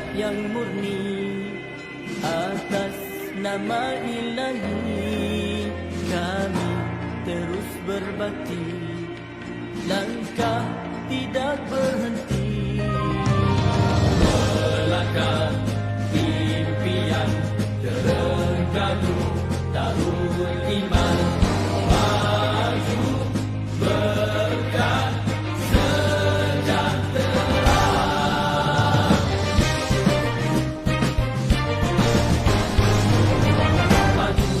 niat yang murni atas nama Ilahi, kami terus berbakti, langkah tidak berhenti. Melangkah impian terengganu Darul Iman, maju berkah sejahtera. Maju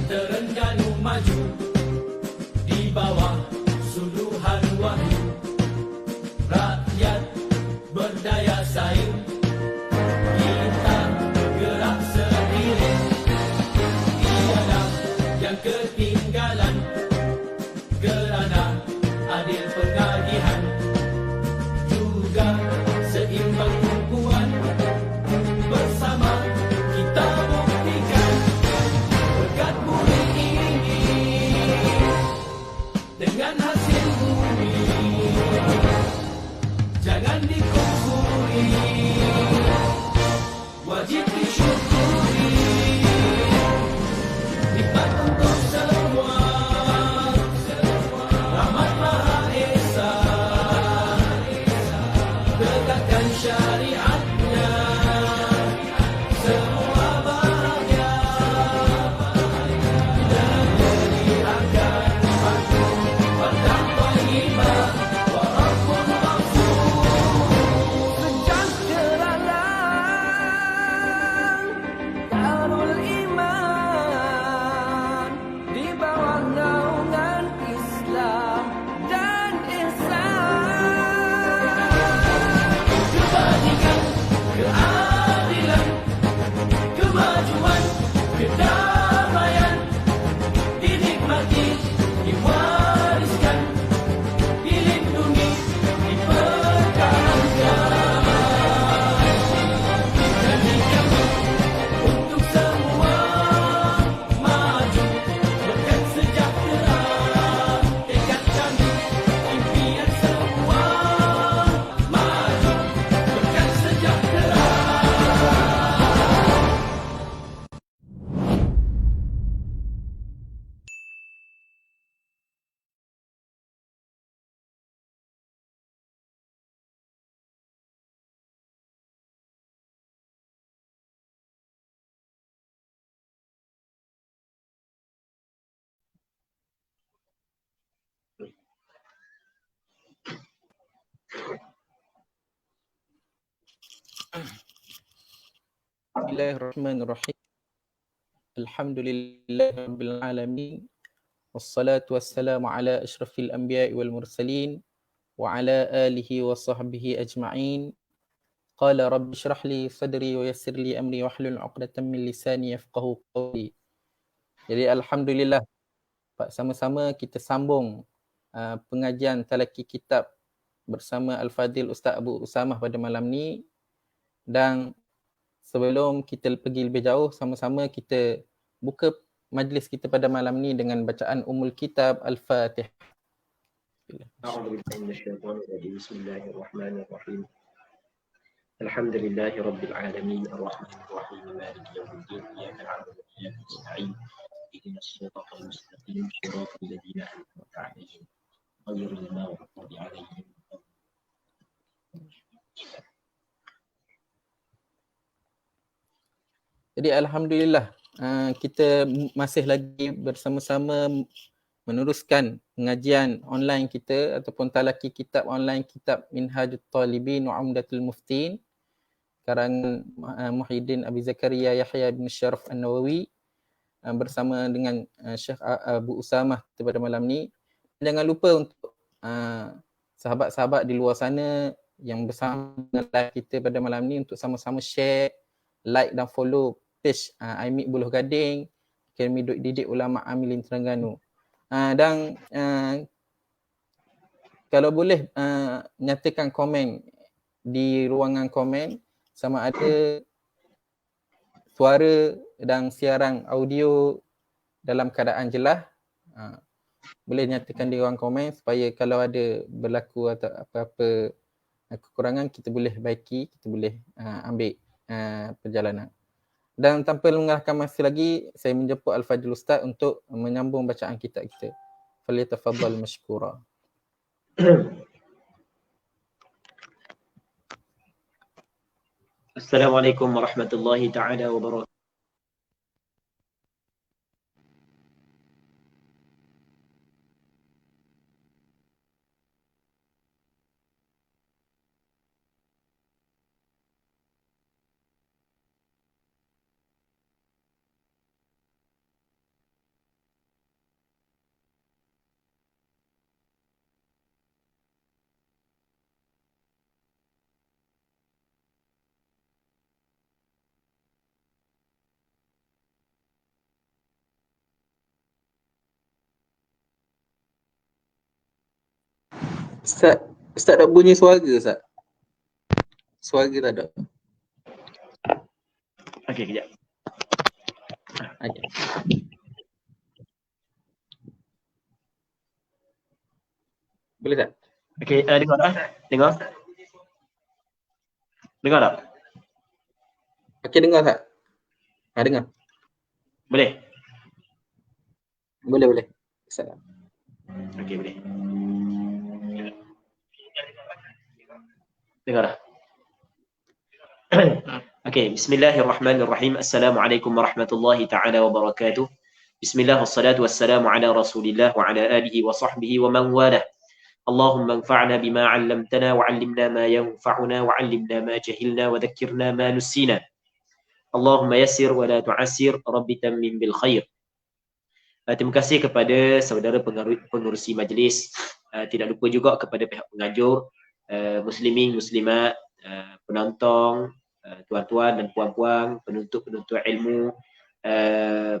Terengganu, maju di bawah suduhan wahyu, rakyat berdaya saing, kita gerak seiring, tiada yang ketinggalan, kerana adil pengagihan, juga seimbang tumpuan, bersama kita buktikan berkat bumi ini dengan hasil bumi, jangan dikufuri, wajib disyukuri, nikmat untuk semua, rahmat Maha Esa, tegakkan syariatnya, semua bahagia, negeri akan makmur, bertakwa iman, walaupun sejahteralah Darul Iman di bawah naungan Islam dan ihsan. Kebajikan, keadilan, kemajuan, kedamaian dinikmati, diwariskan, dilindungi, dipertahankan. Janji kami untuk semua, maju berkat sejahtera, tekad kami, impian semua, maju berkat sejahtera. Bismillahirrahmanirrahim. Alhamdulillahirabbil alamin. Wassalatu wassalamu ala asyrafil anbiya'i wal mursalin wa ala alihi wa sahbihi ajma'in. Qala rabbi shrah li sadri wa yassir li amri wahlul 'uqdatam min lisani yafqahu qawli. Jadi alhamdulillah, Pak, sama-sama kita sambung pengajian talaki kitab bersama Al-Fadil Ustaz Abu Usamah pada malam ni. Dan sebelum kita pergi lebih jauh, sama-sama kita buka majlis kita pada malam ni dengan bacaan Ummul Kitab Al-Fatihah. أعوذ بالله من الشيطان الرجيم بسم الله الرحمن الرحيم الحمد لله رب العالمين الرحمن الرحيم مالك يوم الدين إياك نعبد وإياك نستعين اهدنا الصراط المستقيم صراط الذين أنعمت عليهم غير المغضوب عليهم. Jadi alhamdulillah kita masih lagi bersama-sama meneruskan pengajian online kita ataupun talaki kitab online, kitab Minhajut Talibin wa Umdatul Muftin karangan Muhyiddin Abi Zakaria Yahya bin Syaraf An-Nawawi bersama dengan Syekh Abu Usamah pada malam ni. Jangan lupa untuk sahabat-sahabat di luar sana yang bersama dengan live kita pada malam ni untuk sama-sama share, like dan follow page Aimik Buloh Gading, Akademi Didik Ulama Amilin Terengganu. Dan kalau boleh nyatakan komen di ruangan komen sama ada suara dan siaran audio dalam keadaan jelas. Boleh nyatakan di ruang komen supaya kalau ada berlaku atau apa-apa kekurangan kita boleh baiki, kita boleh ambil perjalanan. Dan tanpa mengarahkan masa lagi, saya menjemput Al-Fadhil Ustaz untuk menyambung bacaan kitab kita. Falyatafaddal mashkura. Assalamualaikum warahmatullahi taala wabarakatuh. Ustaz tak bunyi suara Ustaz? Suara tak ada. Okey, kejap. Okay. Boleh tak? Okey, dengar tak? Dengar? Dengar tak? Okey, dengar tak? Dengar. Boleh? Boleh. Ustaz. Okey, boleh. Dengar tak? Okey, bismillahirrahmanirrahim. Assalamualaikum warahmatullahi taala wabarakatuh. Bismillah wassalatu wassalamu ala Rasulillah wa ala alihi wa sahbihi wa man walah. Allahumma anfa'na bima 'allamtana wa 'allimna ma yanfa'una wa 'allimna ma jahilna wa dhakkirna ma nusina. Allahumma yassir wa la tu'assir, rabbi tammim bil khair. Terima kasih kepada saudara pengerusi majlis. Tidak lupa juga kepada pihak pengajar, muslimin, muslimat, penonton, tuan-tuan dan puan-puan, penuntut-penuntut ilmu,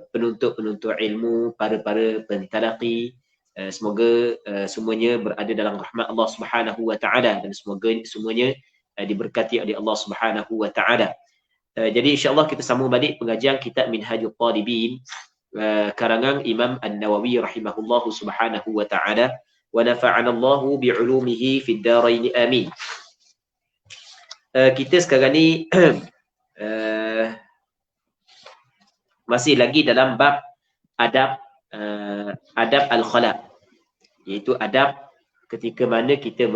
penuntut-penuntut ilmu, para pentalaqi. Semoga semuanya berada dalam rahmat Allah Subhanahu wa taala dan semoga semuanya diberkati oleh Allah Subhanahu wa taala. Jadi insya-Allah kita sambung balik pengajian kitab Minhajul Talibin karangan Imam An-Nawawi rahimahullahu subhanahu wa ta'ala wa nafa'ana Allahu bi'ulumihi fid darain amin. Kita sekarang ni masih lagi dalam bab adab al-khala, iaitu adab ketika mana kita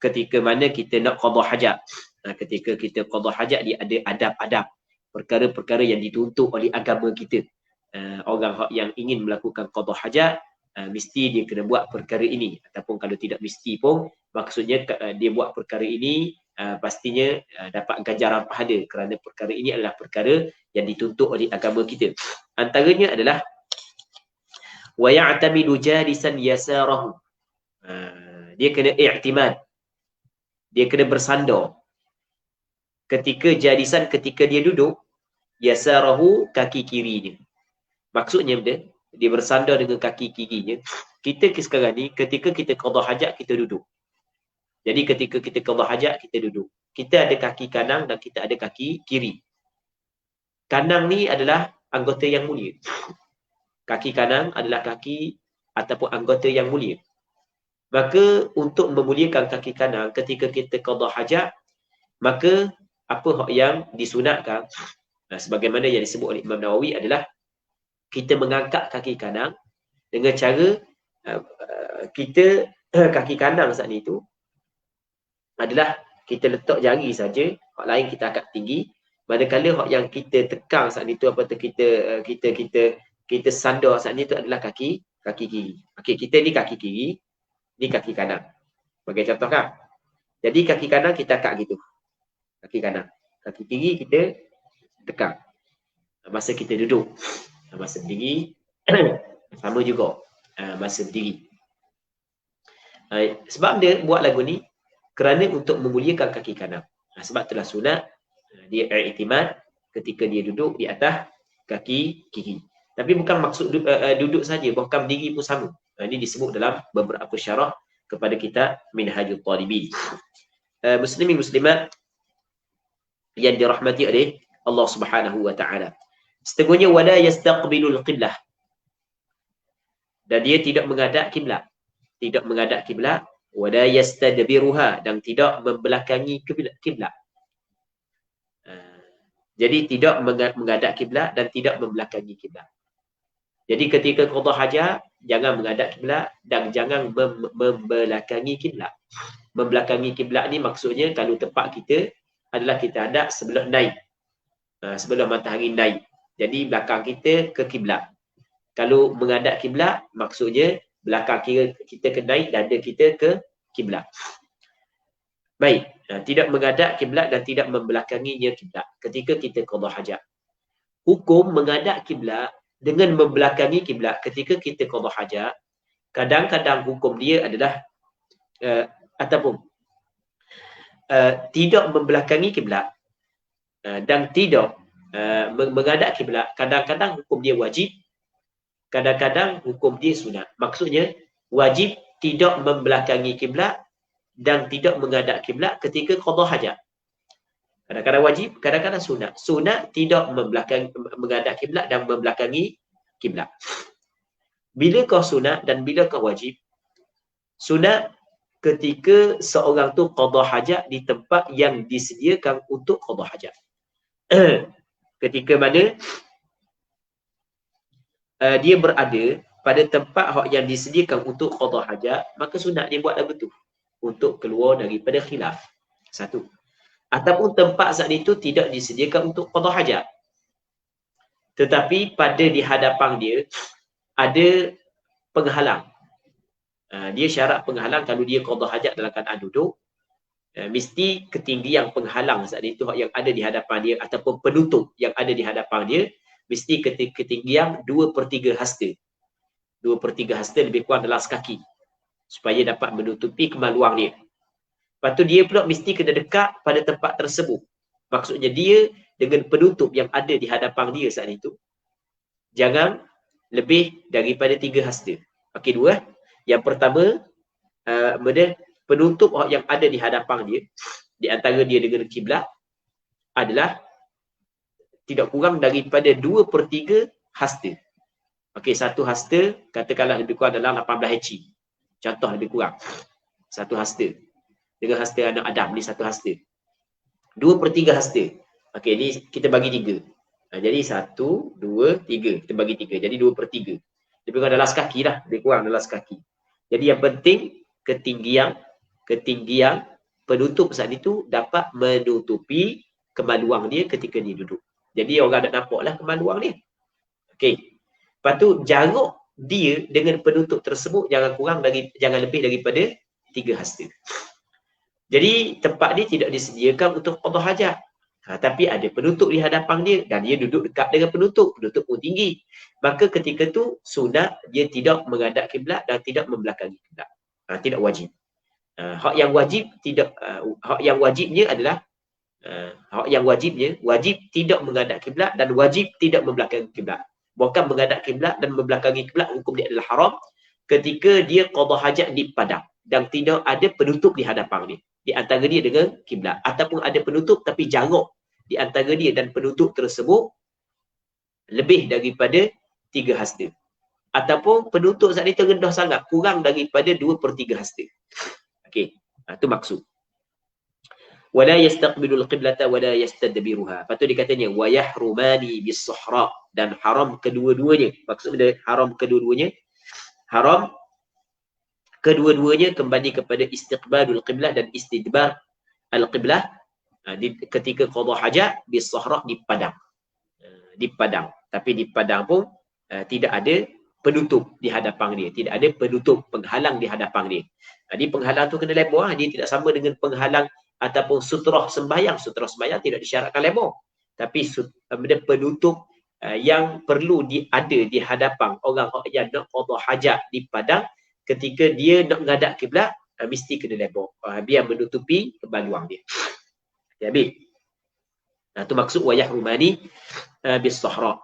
ketika mana kita nak qada hajat. Ketika kita qada hajat, dia ada adab-adab, perkara-perkara yang dituntut oleh agama kita. Orang yang ingin melakukan qada hajat mesti dia kena buat perkara ini, ataupun kalau tidak mesti pun maksudnya dia buat perkara ini pastinya dapat ganjaran pahala, kerana perkara ini adalah perkara yang dituntut oleh agama kita. Antaranya adalah wa ya'tamidu jalisan yasarahu. Dia kena i'timad, dia kena bersandar ketika jalisan, ketika dia duduk, yasarahu, kaki kirinya. Maksudnya dia bersandar dengan kaki kirinya. Kita sekarang ni ketika kita qada hajat, kita duduk. Jadi ketika kita qada hajat, kita duduk. Kita ada kaki kanan dan kita ada kaki kiri. Kanan ni adalah anggota yang mulia. Kaki kanan adalah kaki ataupun anggota yang mulia. Maka untuk memuliakan kaki kanan ketika kita qada hajat, maka apa yang disunatkan, sebagaimana yang disebut oleh Imam Nawawi, adalah kita mengangkat kaki kanan dengan cara kita kaki kanan saat itu adalah kita letak jari saja, hak lain kita angkat tinggi. Manakala hak yang kita tekan saat itu, apa tu, kita sandar saat itu adalah kaki kiri. Okey, kita ni kaki kiri, ni kaki kanan. Bagi contoh kan. Jadi kaki kanan kita angkat gitu. Kaki kanan. Kaki kiri kita tekan. Masa kita duduk. Masa berdiri sama juga. Masa berdiri. Sebab dia buat lagu ni kerana untuk memuliakan kaki kanan. Sebab itulah sunat dia i'timad ketika dia duduk di atas kaki kiri. Tapi bukan maksud duduk saja, bahkan berdiri pun sama. Ini disebut dalam beberapa syarah kepada kitab Minhajul Talibin. Muslimin muslimat yang dirahmati oleh Allah Subhanahu wa taala. Setengahnya wala yastaqbilul qiblah. Dan dia tidak menghadap kiblat. Tidak menghadap kiblat, wala yastadbiruha, dan tidak membelakangi kiblat. Jadi tidak menghadap kiblat dan tidak membelakangi kiblat. Jadi ketika qada hajat, jangan menghadap kiblat dan jangan membelakangi kiblat. Membelakangi kiblat ni maksudnya kalau tempat kita adalah kita hadap sebelah naik. Sebelah matahari naik. Jadi belakang kita ke kiblat. Kalau menghadap kiblat maksudnya belakang kita ke naik, dada kita ke kiblat. Baik, tidak menghadap kiblat dan tidak membelakanginya kiblat ketika kita qada hajat. Hukum menghadap kiblat dengan membelakangi kiblat ketika kita qada hajat, kadang-kadang hukum dia adalah tidak membelakangi kiblat dan tidak menghadap kiblat. Kadang-kadang hukum dia wajib, kadang-kadang hukum dia sunat. Maksudnya wajib tidak membelakangi kiblat dan tidak menghadap kiblat ketika qada hajat. Kadang-kadang wajib, kadang-kadang sunat. Sunat tidak menghadap kiblat dan membelakangi kiblat. Bila kau sunat dan bila kau wajib? Sunat ketika seorang tu qada hajat di tempat yang disediakan untuk qada hajat. Ketika mana dia berada pada tempat yang disediakan untuk qada hajat, maka sunat dia buat lagu tu untuk keluar daripada khilaf. Satu. Ataupun tempat saat itu tidak disediakan untuk qada hajat, tetapi pada di hadapan dia ada penghalang. Dia syarat penghalang kalau dia qada hajat dalam keadaan duduk, mesti ketinggian penghalang saat itu yang ada di hadapan dia ataupun penutup yang ada di hadapan dia mesti ketinggian 2/3 hasta. 2/3 hasta lebih kurang dalam sekaki supaya dapat menutupi kemaluan dia. Lepas tu dia pula mesti kena dekat pada tempat tersebut. Maksudnya dia dengan penutup yang ada di hadapan dia saat itu jangan lebih daripada 3 hasta. Okey, dua. Yang pertama, penutup yang ada di hadapan dia di antara dia dengan kiblat adalah tidak kurang daripada 2/3 hasta. Okey, 1 hasta katakanlah lebih kurang dalam 18 inci. Contoh lebih kurang 1 hasta. Dengan hasta anak Adam ni 1 hasta. 2/3 hasta. Okey, ni kita bagi 3. Jadi 1, 2, 3. Kita bagi 3. Jadi 2/3. Lebih kurang dalam sekaki lah. Lebih kurang dalam sekaki. Jadi yang penting ketinggian penutup saat itu dapat menutupi kemaluan dia ketika dia duduk. Jadi orang nak nampak lah kemaluan dia. Okey. Lepas tu jarak dia dengan penutup tersebut jangan lebih daripada 3 hasta. Jadi tempat dia tidak disediakan untuk qada hajat. Tapi ada penutup di hadapan dia dan dia duduk dekat dengan penutup pun tinggi. Maka ketika tu sunat dia tidak menghadap kiblat dan tidak membelakangi kiblat. Tidak wajib. Hak yang wajibnya adalah wajib tidak menghadap kiblat dan wajib tidak membelakangi kiblat. Bukan menghadap kiblat dan membelakangi kiblat hukum dia adalah haram ketika dia qada hajat di padang dan tidak ada penutup di hadapan dia. Di antara dia dengan kiblat ataupun ada penutup tapi jarak di antara dia dan penutup tersebut lebih daripada 3 hasta ataupun penutup saat ini terendah sangat kurang daripada 2/3 hasta. Okey, itu maksud. Wala yastaqbilul qiblata wala yastadbiruha. Patut dikatanya wa yahrumani bis-suhra dan haram kedua-duanya. Maksudnya haram kedua-duanya kembali kepada istiqbalul qiblah dan istidbar al-qiblah ketika qada hajat bis-suhra di padang. Tapi di padang pun tidak ada penutup di hadapan dia, tidak ada penutup penghalang di hadapan dia. Jadi penghalang tu kena lebar, dia tidak sama dengan penghalang ataupun sutrah sembahyang. Sutrah sembahyang tidak disyaratkan lebar, tapi penutup yang perlu ada di hadapan orang yang nak qada hajat di padang ketika dia nak menghadap kiblat mesti kena lebar biar menutupi kemaluan dia. Jadi itu maksud wa yahrumani bis-suhra.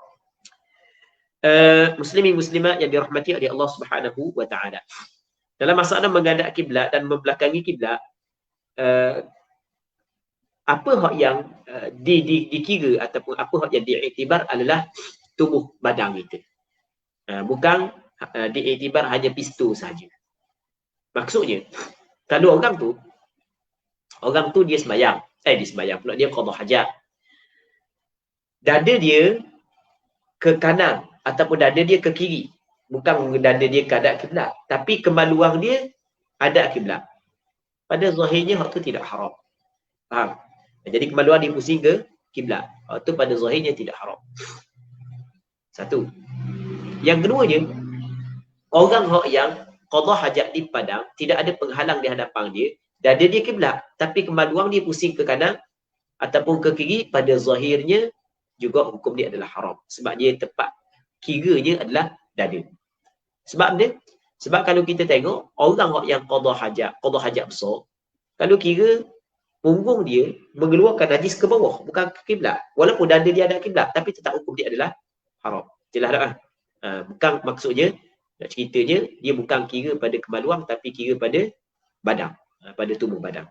Muslimin muslimat yang dirahmati oleh Allah Subhanahu wa taala. Dalam masalah menghadap kiblat dan membelakangi kiblat, apa hak yang dikira ataupun apa hak yang diiktibar adalah tubuh badan kita. Bukan diiktibar hanya pistol saja. Maksudnya, kalau orang tu dia sembahyang pula dia qada hajat. dada dia ke kanan ataupun dada dia ke kiri. Bukan dada dia ke hadap kiblat, tapi kemaluan dia hadap kiblat. Pada zahirnya hak tu tidak haram. Faham? Jadi kemaluan dia pusing ke kiblat. Hak tu pada zahirnya tidak haram. Satu. Yang keduanya, orang yang qada hajat di padang, tidak ada penghalang di hadapan dia, dada dia kiblat, tapi kemaluan dia pusing ke kanan ataupun ke kiri, pada zahirnya juga hukum dia adalah haram. Sebab dia tepat kiranya adalah dada. Sebab kalau kita tengok orang yang qada hajat besar, kalau kira punggung dia mengeluarkan najis ke bawah, bukan ke kiblat. Walaupun dada dia ada kiblat, tapi tetap hukum dia adalah haram. Jelas tak? Bukan maksudnya, nak ceritanya, dia bukan kira pada kemaluan, tapi kira pada badan, pada tubuh badan.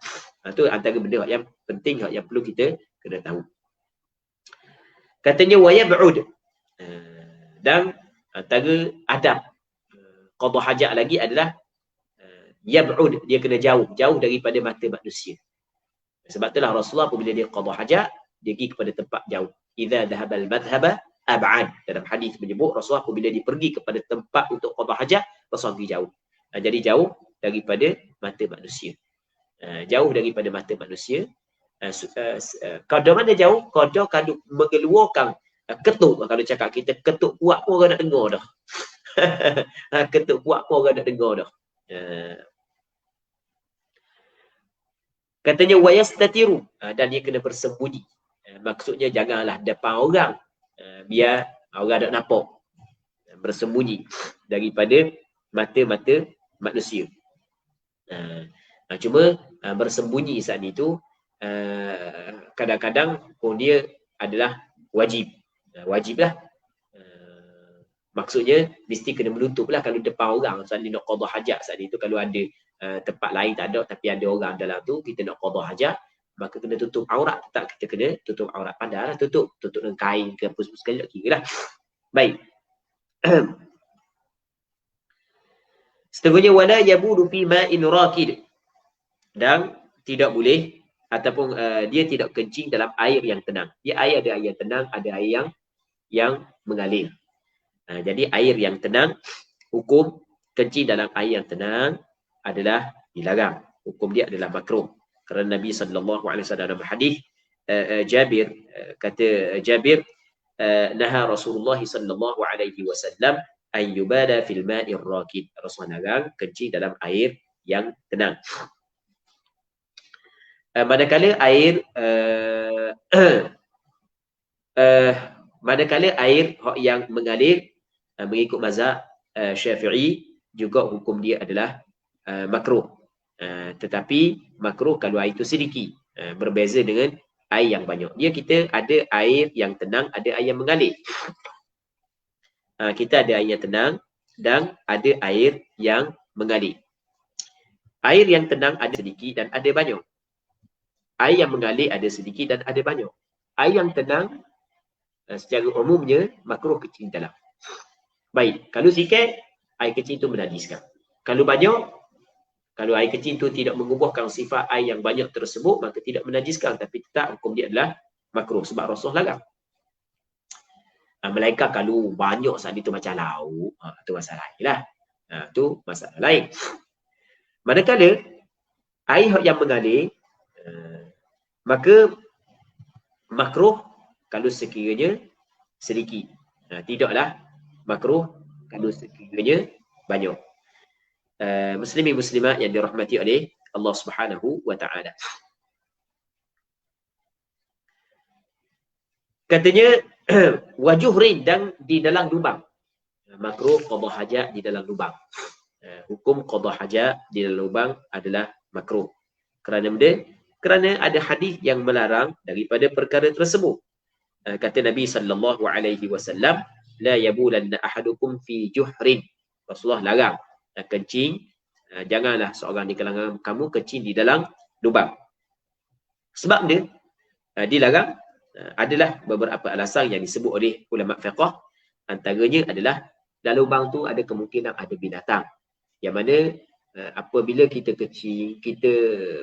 Itu antara benda yang penting, yang perlu kita kena tahu. Katanya wa yab'ud. Dan antara adab qada hajat lagi adalah yab'ud, dia kena jauh daripada mata manusia. Sebab itulah Rasulullah apabila dia qada hajat, dia pergi kepada tempat jauh. Idza dhahabal madhhaba ab'ad. Dalam hadis menyebut Rasulullah apabila dia pergi kepada tempat untuk qada hajat, Rasulullah pergi jauh. Jadi jauh daripada mata manusia. Jauh daripada mata manusia. Kadang mana jauh? Kadang kalau mengeluarkan ketuk. Kalau cakap kita ketuk kuat pun orang nak dengar dah. Ketuk kuat pun orang nak dengar dah. Katanya wayastatiru, dan dia kena bersembunyi. Maksudnya janganlah depan orang, biar orang tak nampak. Bersembunyi daripada mata-mata manusia. Cuma bersembunyi saat itu kadang-kadang pun dia adalah wajib. Wajiblah. Maksudnya mesti kena menutup lah kalau depan orang. Saat ni nak qada hajat saat itu, kalau ada tempat lain tak ada tapi ada orang dalam tu, kita nak qada hajat, maka kena tutup aurat. Tetap kita kena tutup aurat. Pandailah tutup dengan kain ke apa sekali tak kira lah. Baik. Seterusnya wala yabudu fi ma'in rakid. Dan tidak boleh ataupun dia tidak kencing dalam air yang tenang. Dia ada air yang tenang, ada air yang mengalir. Jadi air yang tenang, hukum kencing dalam air yang tenang adalah dilarang. Hukum dia adalah makruh. Kerana Nabi sallallahu alaihi wasallam dalam hadis Jabir, kata Jabir, naha Rasulullah sallallahu alaihi wasallam an yubada fil ma'ir rakid. Rasulullah larang kencing dalam air yang tenang. Manakala air yang mengalir, mengikut mazhab Syafi'i, juga hukum dia adalah makruh. Tetapi makruh kalau air itu sedikit, berbeza dengan air yang banyak. Kita ada air yang tenang, ada air yang mengalir. Kita ada air yang tenang dan ada air yang mengalir. Air yang tenang ada sedikit dan ada banyak. Air yang mengalir ada sedikit dan ada banyak. Air yang tenang secara umumnya makruh kencing dalam. Baik, kalau sikit, air kecil itu menajiskan. Kalau banyak, kalau air kecil itu tidak mengubahkan sifat air yang banyak tersebut, maka tidak menajiskan, tapi tetap hukum dia adalah makruh sebab Rasulullah larang. Malaikat kalau banyak saat itu macam lauk, itu masalah lain lah. Itu masalah lain. Manakala air yang mengalir, maka makruh kalau sekiranya sedikit. Tidaklah makruh kalau sekiranya banyak. Muslimin muslimat yang dirahmati oleh Allah Subhanahu wa taala. Katanya wajuhrin, dan di dalam lubang. Makruh qada hajat di dalam lubang. Hukum qada hajat di dalam lubang adalah makruh. Kerana ada hadis yang melarang daripada perkara tersebut. Kata Nabi sallallahu alaihi wasallam, la yabulanna ahadukum fi juhrin. Rasulullah larang kencing, janganlah seorang di kalangan kamu kencing di dalam lubang. Sebab dia dilarang adalah beberapa alasan yang disebut oleh ulama fiqh. Antaranya adalah dalam lubang tu ada kemungkinan ada binatang, yang mana apabila kita kencing, kita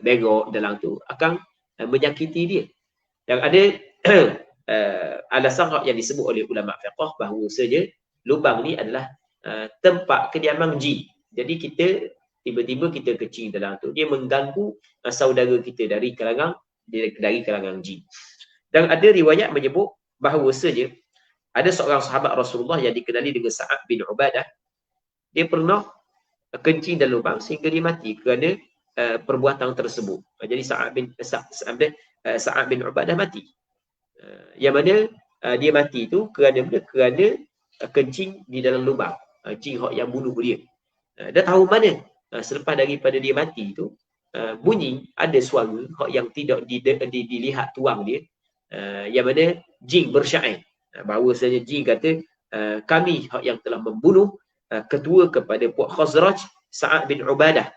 berok dalam tu akan menyakiti dia. Yang ada alasan yang disebut oleh ulama fiqh bahawasanya lubang ni adalah tempat kediaman jin. Jadi kita tiba-tiba kita kencing dalam tu, dia mengganggu saudara kita dari kalangan jin. Dan ada riwayat menyebut bahawasanya ada seorang sahabat Rasulullah yang dikenali dengan Sa'ad bin Ubadah. Dia pernah kencing dalam lubang sehingga dia mati kerana perbuatan tersebut. Jadi Sa'ad bin Ubadah mati. Yang mana dia mati tu kerana kencing di dalam lubang. Jin yang bunuh dia. Dah tahu mana selepas daripada dia mati tu bunyi ada suara yang tidak dilihat tuang dia, yang mana jin bersyair bahawasanya jin kata kami yang telah membunuh ketua kepada puak Khazraj, Sa'ad bin Ubadah.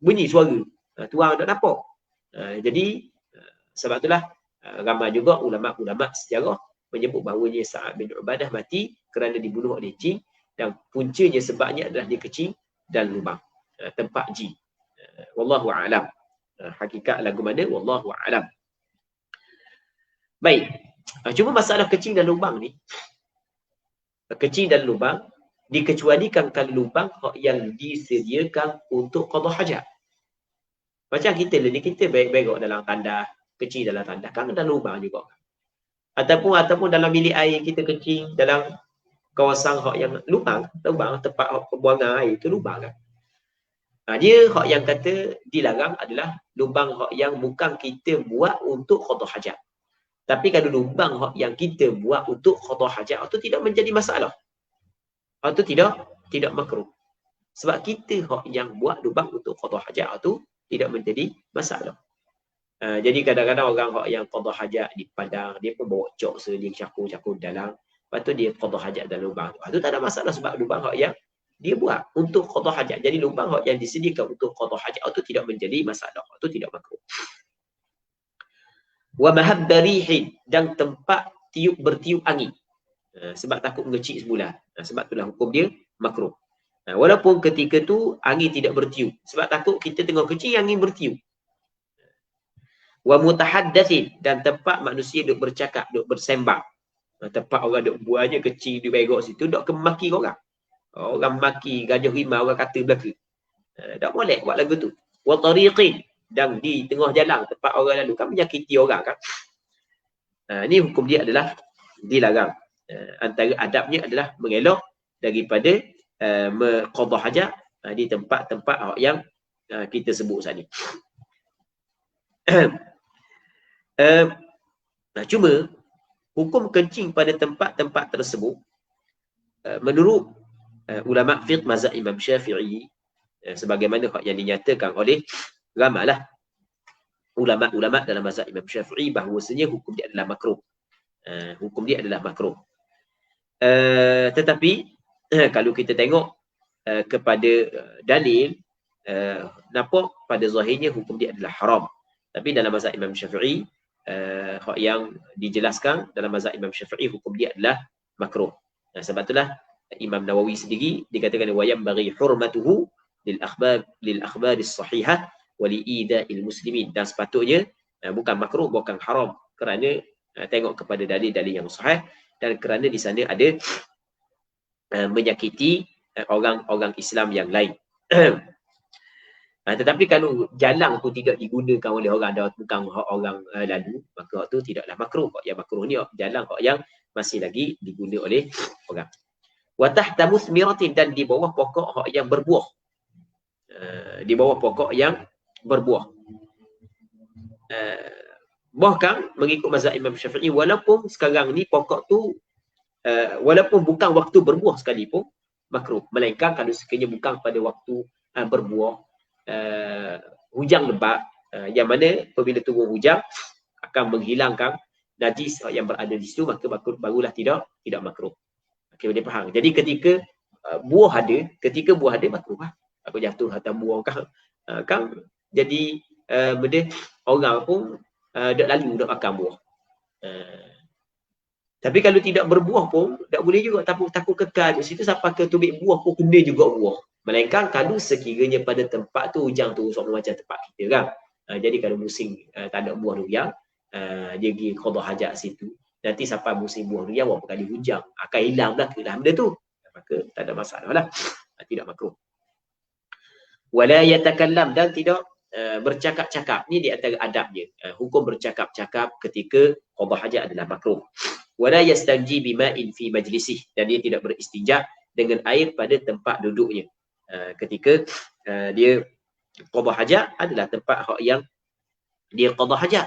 Bunyi suara tuang tak nampak. Jadi sebab itulah ramai juga ulama-ulama sejarah menyebut bahawanya Sa'ad bin Ubadah mati kerana dibunuh oleh jin, dan puncanya sebabnya adalah dia kecing dan lubang tempat jin. Wallahu a'lam. Hakikat lagu mana wallahu a'lam. Baik. Cuma masalah kecing dan lubang ni, kecing dan lubang dikecualikan kalau lubang yang disediakan untuk qada hajat. Macam kita ni, kita berak dalam tandas, kecing dalam tandas, kan ada lubang juga. Ataupun dalam bilik air kita kecing dalam kawasan yang lubang tempat pembuangan air itu lubang kan. Dia yang kata dilarang adalah lubang yang bukan kita buat untuk qada hajat. Tapi kalau lubang yang kita buat untuk qada hajat itu tidak menjadi masalah. Itu tidak makruh. Sebab kita yang buat lubang untuk qada hajat itu tidak menjadi masalah. Jadi kadang-kadang orang yang qada hajat di padang, dia pun bawa cok dia cakur-cakur dalam. Lepas tu dia qada hajat dalam lubang tu. Itu tak ada masalah sebab lubang yang dia buat untuk qada hajat. Jadi lubang yang disediakan untuk qada hajat itu tidak menjadi masalah. Itu tidak makruh. Wa mahabba rihin, dan tempat bertiup angin. Sebab takut mengecik sebulan. Sebab itulah hukum dia makruh. Walaupun ketika tu angin tidak bertiup. Sebab takut kita tengah kecik angin bertiup. Wa mutahaddatsin, dan tempat manusia duk bercakap, duk bersembang. Tempat orang duk buahnya kecil di begok situ, duk kemaki orang. Orang maki gajah rimau, orang kata belaka. Tak boleh buat lagu tu. Wa tariqin, dan di tengah jalan tempat orang lalu kan menyakiti orang kan. Ni hukum dia adalah dilarang. Antara adabnya adalah mengelak daripada qada hajat di tempat-tempat yang kita sebut tadi. Cuma hukum kencing pada tempat-tempat tersebut menurut ulama fiqh mazhab Imam Syafi'i, sebagaimana yang dinyatakan oleh ramailah ulama-ulama dalam mazhab Imam Syafi'i, bahawasanya hukum dia adalah makruh. Hukum dia adalah makruh. Tetapi kalau kita tengok kepada dalil, nampak pada zahirnya hukum dia adalah haram. Tapi dalam mazhab Imam Syafi'i, yang dijelaskan dalam mazhab Imam Syafi'i, hukum dia adalah makruh. Sebab itulah Imam Nawawi sendiri dikatakan wayam bagi hurmatuhu lil akhbar as-sahihah wa li ida'il muslimin, dan sepatutnya bukan makruh, bukan haram, kerana tengok kepada dalil-dalil yang sahih, dan kerana di sana ada menyakiti orang-orang Islam yang lain. Tetapi kalau jalan pun tidak digunakan oleh orang, bukan orang lalu, maka itu tidaklah makruh. Yang makruh ni jalan yang masih lagi digunakan oleh orang. Wa tahta musmiratin, dan di bawah pokok yang berbuah. Di bawah pokok yang berbuah. Bahkan mengikut mazhab Imam Syafi'i, walaupun sekarang ni pokok tu walaupun bukan waktu berbuah sekalipun makruh, melainkan kalau sekiranya bukan pada waktu berbuah, hujan lebat, yang mana apabila turun hujan akan menghilangkan najis yang berada di situ, maka barulah tidak makruh. Okey, boleh faham. Jadi ketika buah ada makruh lah. Aku jatuh atas buah kan jadi benda orang pun tak lalu nak makan buah. Tapi kalau tidak berbuah pun tak boleh juga, takut kekal di situ sampai ke tubik buah pun kena juga buah. Melainkan kalau sekiranya pada tempat tu hujan tu sama macam tempat kita kan. Jadi kalau musim tak ada buah durian, dia pergi qada hajat situ, nanti sampai musim buah durian berapa kali hujan akan hilang dah benda tu, maka tak ada masalah lah, tidak makruh. Wala yatakallam, dan tidak bercakap-cakap. Ni di antara adabnya. Hukum bercakap-cakap ketika qada hajat adalah makruh. Wala yastanji bima'in fi majlisih, dan dia tidak beristinja dengan air pada tempat duduknya. Ketika dia qada hajat adalah tempat hak yang dia qada hajat.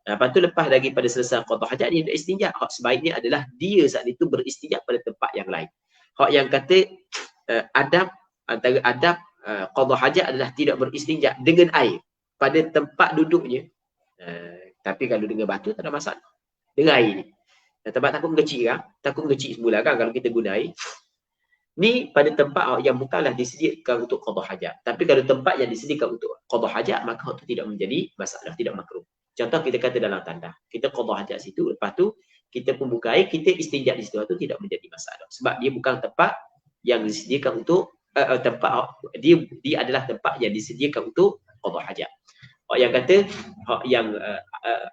Lepas tu lepas daripada selesai qada hajat dia beristinja. Hak sebaiknya adalah dia saat itu beristinja pada tempat yang lain. Hak yang kata adab, antara adab qada hajat adalah tidak beristinja dengan air pada tempat duduknya. Tapi kalau dengan batu tak ada masalah. Dengan air ni. Tempat takut mengecik semula kan kalau kita guna air. Ni pada tempat yang bukanlah disediakan untuk qada hajat. Tapi kalau tempat yang disediakan untuk qada hajat, maka itu tidak menjadi masalah, tidak makruh. Contoh kita kata dalam tandas, kita qada hajat situ, lepas tu kita pun buka air, kita istinja di situ, itu tidak menjadi masalah. Sebab dia bukan tempat yang disediakan untuk tempat dia adalah tempat yang disediakan untuk qada hajat. Yang kata yang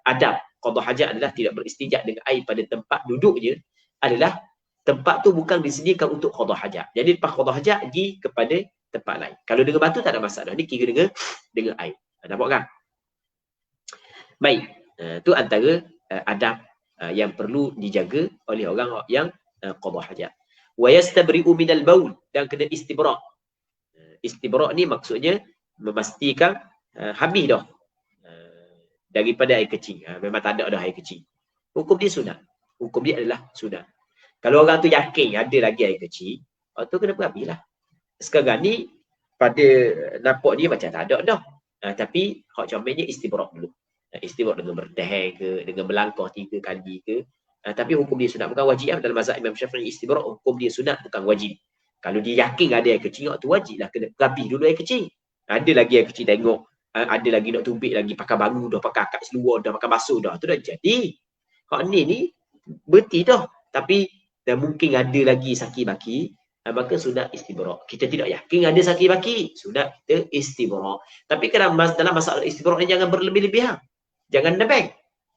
adab qada hajat adalah tidak beristinja dengan air pada tempat duduknya adalah tempat tu bukan disediakan untuk qada hajat. Jadi lepas qada hajat pergi kepada tempat lain. Kalau dengan batu tak ada masalah. Ni kira dengan air. Nampak kan? Baik. Tu antara adab yang perlu dijaga oleh orang yang qada hajat. Wa yastabri'u minal baul, dan kena istibra'. Istibra' ni maksudnya memastikan habis dah daripada air kecil. Memang tak ada dah air kecil. Hukum dia sunat. Hukum dia adalah sunat. Kalau orang tu yakin ada lagi air kecil, tu kena berapilah. Sekarang ni pada nampak dia macam tak ada dah. Tapi hak comelnya istibra' dulu. Istibra' dengan berdahan ke, dengan melangkah 3 kali ke. Tapi hukum dia sunat, bukan wajib. Dalam mazhab Imam Syafi'i istibra' hukum dia sunat, bukan wajib. Kalau dia yakin ada air kecil, tu wajib lah kena rapi dulu air kecil. Ada lagi air kecil, tengok ada lagi nak tumbik lagi, pakai bangu dah, pakai akak seluar dah, pakai basuh dah, tu dah jadi. Hak ni berhenti dah. Tapi dan mungkin ada lagi saki baki, maka sunat istibra'. Kita tidak yakin ada saki baki, sunat kita istibra'. Tapi dalam masalah istibra' ni jangan berlebih-lebihan. Jangan nebeng.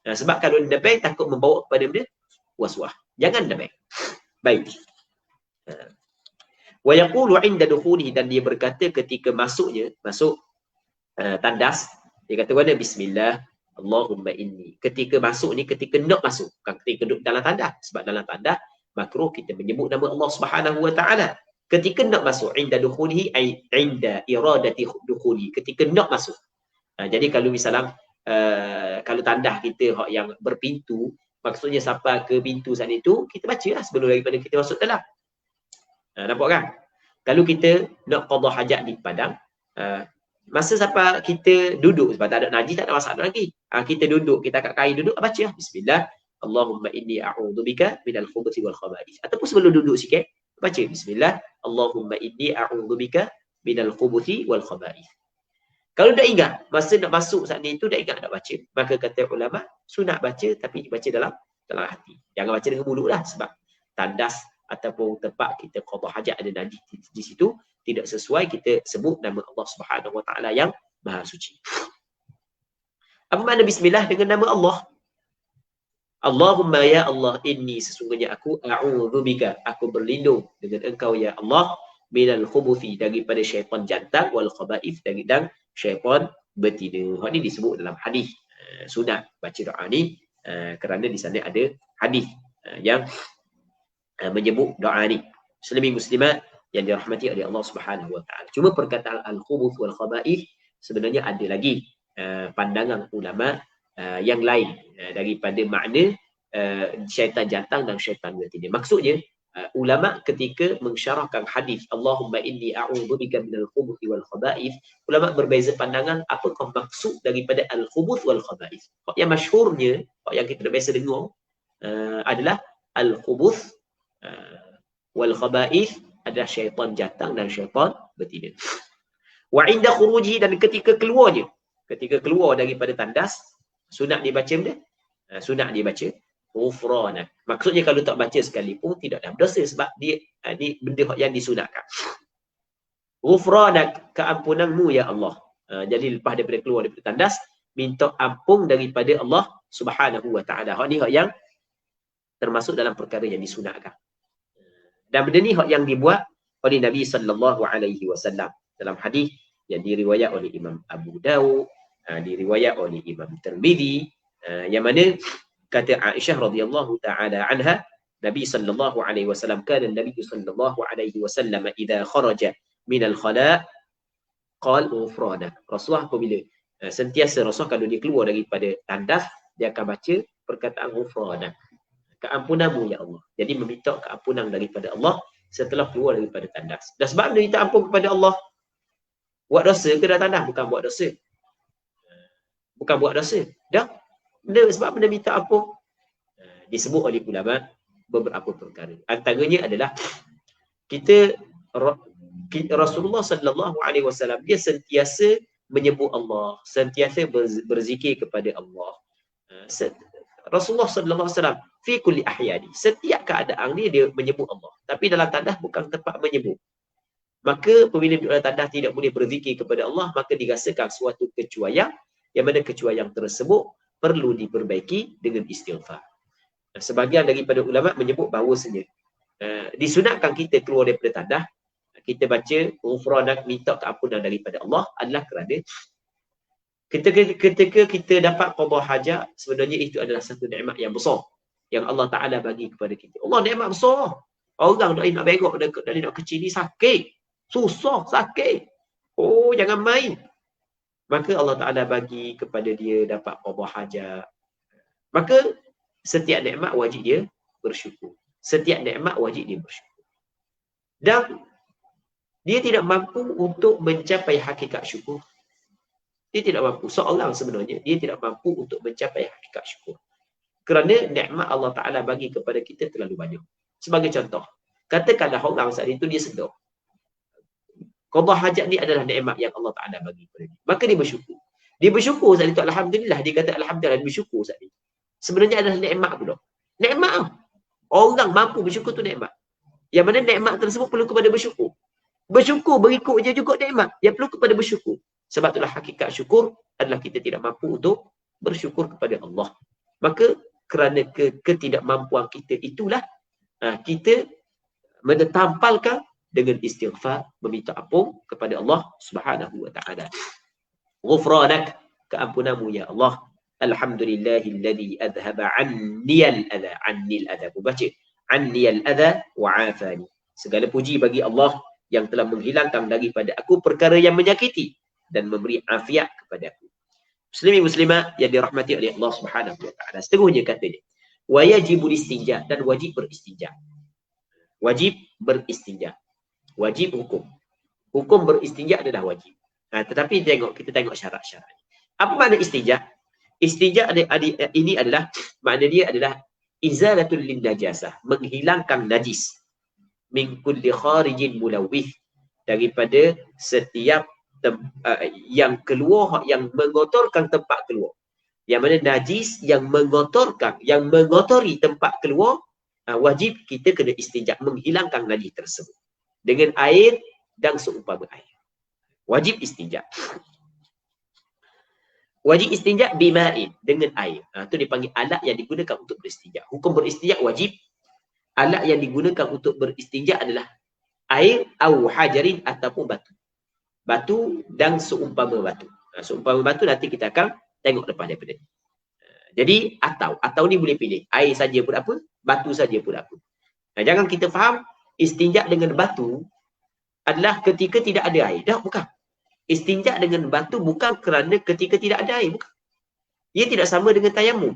Sebab kalau nebeng takut membawa kepada benda waswah. Jangan nebeng. Baik. Wa yaqulu 'inda dukhulihi, dan dia berkata ketika masuk tandas, dia kata mana bismillah Allahumma inni. Ketika masuk ni, ketika nak masuk, bukan ketika duduk dalam tandas. Sebab dalam tandas makruh kita menyebut nama Allah Subhanahu wa taala. Ketika nak masuk, 'inda dukhulihi ay 'inda iradati dukhulihi, ketika nak masuk. Jadi kalau misalnya kalau tandas kita hak yang berpintu, maksudnya sampai ke pintu sana itu, kita bacalah sebelum daripada kita masuk dalam. Nampak kan? Kalau kita nak qada hajat di padang, masa sampai kita duduk, sebab tak ada najis, tak ada masalah lagi. Kita duduk, kita kat kain duduk, baca lah bismillah Allahumma inni a'udzubika minal khubuthi wal khaba'ith. Ataupun sebelum duduk sikit, baca bismillah Allahumma inni a'udzubika minal khubuthi wal khaba'ith. Kalau dah ingat masa nak masuk saat ni tu dah ingat nak baca, maka kata ulama sunat baca, tapi baca dalam hati. Jangan baca dengan mulut lah, sebab tandas ataupun tempat kita qada hajat ada najis di situ, tidak sesuai kita sebut nama Allah Subhanahu wa taala yang Maha Suci. Apa makna bismillah dengan nama Allah? Allahumma ya Allah, inni, sesungguhnya aku, a'udzubika, aku berlindung dengan engkau ya Allah, minal khubuthi, daripada syaitan jantan, wal khaba'ith, dan syaitan betina. Hal ini disebut dalam hadis. Sunat baca doa ni kerana di sana ada hadis yang menyebut doa ni. Muslimin muslimat yang dirahmati oleh Allah Subhanahu wa taala. Cuma perkataan al-khubuth wal khaba'ith sebenarnya ada lagi pandangan ulama yang lain daripada makna syaitan jantan dan syaitan betina. Maksudnya ulama ketika mensyarahkan hadis Allahumma inni a'udzubika minal khubuthi wal khaba'ith, ulama berbeza pandangan apakah maksud daripada al-khubuth wal khaba'ith. Yang masyhurnya, yang kita biasa dengar adalah al-khubuth wal khaba'ith adalah syaitan jantan dan syaitan betina. Wa 'inda khuruji, dan ketika keluarnya, ketika keluar daripada tandas, sunat dia baca benda? Sunat dia baca ghufranak. Maksudnya kalau tak baca sekalipun tidak ada dosa, sebab dia ni benda yang disunatkan. Ghufranak, keampunanmu ya Allah. Jadi lepas daripada keluar daripada tandas, minta ampun daripada Allah Subhanahu wa taala. Hak ni hak yang termasuk dalam perkara yang disunatkan. Dan benda ni yang dibuat oleh Nabi sallallahu alaihi wasallam dalam hadis yang diriwayat oleh Imam Abu Dawud, diriwayat oleh Imam Tirmizi, yang mana kata Aisyah radhiyallahu taala anha, Nabi sallallahu alaihi wasallam kana Nabi sallallahu alaihi wasallam idza kharaja min al-khala' qala ghufrana. Rasulullah apabila sentiasa Rasulullah kalau dia keluar daripada tandas, dia akan baca perkataan ghufrana. Keampunanmu ya Allah. Jadi meminta keampunan daripada Allah setelah keluar daripada tandas. Dan sebab dia minta ampun kepada Allah, buat dosa ke dah tandas? Bukan buat dosa. Bukan buat dosa. Dah. Sebab benda minta ampun. Disebut oleh ulama beberapa perkara. Antaranya adalah Rasulullah sallallahu alaihi wasallam dia sentiasa menyebut Allah, sentiasa berzikir kepada Allah. Rasulullah sallallahu alaihi wasallam fi kulli ahyani, setiap keadaan dia menyebut Allah, tapi dalam tandas bukan tempat menyebut. Maka apabila dalam tandas tidak boleh berzikir kepada Allah, maka dirasakan suatu kecuaian, yang mana kecuaian tersebut perlu diperbaiki dengan istighfar. Sebahagian daripada ulama menyebut bahawasanya disunatkan kita keluar daripada tandas, kita baca ghufranak, minta keampunan daripada Allah adalah kerana ketika kita dapat qada hajat, sebenarnya itu adalah satu nikmat yang besar yang Allah Ta'ala bagi kepada kita. Allah nikmat besar. Orang nak begok dari nak kecil ni sakit. Susah, sakit. Oh, jangan main. Maka Allah Ta'ala bagi kepada dia dapat qada hajat. Maka setiap nikmat wajib dia bersyukur. Setiap nikmat wajib dia bersyukur. Dan dia tidak mampu untuk mencapai hakikat syukur. Dia tidak mampu. Seorang sebenarnya, dia tidak mampu untuk mencapai hakikat syukur. Kerana nikmat Allah Ta'ala bagi kepada kita terlalu banyak. Sebagai contoh, katakanlah orang saat itu dia sedar qada hajat ni adalah nikmat yang Allah Ta'ala bagi kepada dia. Maka dia bersyukur. Dia bersyukur saat itu, alhamdulillah. Dia kata alhamdulillah, dia bersyukur saat itu. Sebenarnya adalah nikmat pula. Nikmat. Orang mampu bersyukur tu nikmat. Yang mana nikmat tersebut perlu kepada bersyukur. Bersyukur berikutnya juga nikmat yang perlu kepada bersyukur. Sebab itulah hakikat syukur adalah kita tidak mampu untuk bersyukur kepada Allah. Maka kerana ketidakmampuan kita itulah kita menetampalkan dengan istighfar, meminta ampun kepada Allah Subhanahu wa taala. Ghufranak, keampunanmu ya Allah. Alhamdulillahilladzi adhaba anniyal adha, annil adha. Baca anniyal adha wa afani. Segala puji bagi Allah yang telah menghilangkan daripada aku perkara yang menyakiti dan memberi afiat kepada aku. Muslimin muslimat yang dirahmati oleh Allah Subhanahu wa taala. Seterusnya katanya, wa yajibul istinja, dan wajib beristinja. Wajib beristinja. Wajib hukum. Hukum beristinja adalah wajib. Tetapi kita tengok syarat-syarat. Apa makna istinja? Istinja ini adalah makna dia adalah izalatul lin najasah, menghilangkan najis. Min kulli kharijin mulawwih, daripada setiap yang keluar, yang mengotorkan tempat keluar. Yang mana najis yang mengotorkan, yang mengotori tempat keluar, wajib kita kena istinja, menghilangkan najis tersebut dengan air dan seumpama air. Wajib istinja. Wajib istinja bima'in, dengan air. Itu dipanggil alat yang digunakan untuk beristinja. Hukum beristinja wajib. Alat yang digunakan untuk beristinja adalah air, au hajarin, ataupun batu. Batu dan seumpama batu. Seumpama batu nanti kita akan tengok lepas daripada ni. Jadi atau ni boleh pilih. Air saja pun apa, batu saja pun apa. Jangan kita faham istinja dengan batu adalah ketika tidak ada air. Dah, bukan. Istinja dengan batu bukan kerana ketika tidak ada air, bukan. Ia tidak sama dengan tayamum.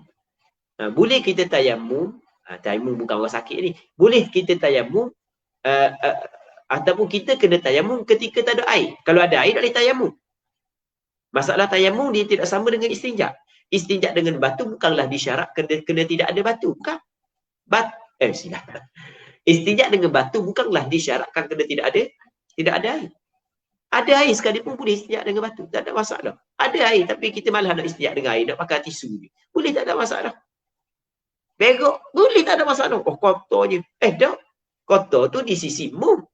Boleh kita tayamum, tayamum bukan orang sakit ni. Boleh kita tayamum ataupun kita kena tayamum ketika tak ada air. Kalau ada air, tak boleh tayamum. Masalah tayamum dia tidak sama dengan istinja. Istinja dengan batu bukanlah disyarat kena tidak ada batu. Bukan. Silap. Istinja dengan batu bukanlah disyaratkan kena tidak ada air. Ada air sekalipun boleh istinja dengan batu. Tak ada masalah. Ada air tapi kita malah nak istinja dengan air. Nak pakai tisu. Boleh, tak ada masalah. Begok. Boleh, tak ada masalah. Oh, kotornya. Dah. Kotor tu di sisi mum.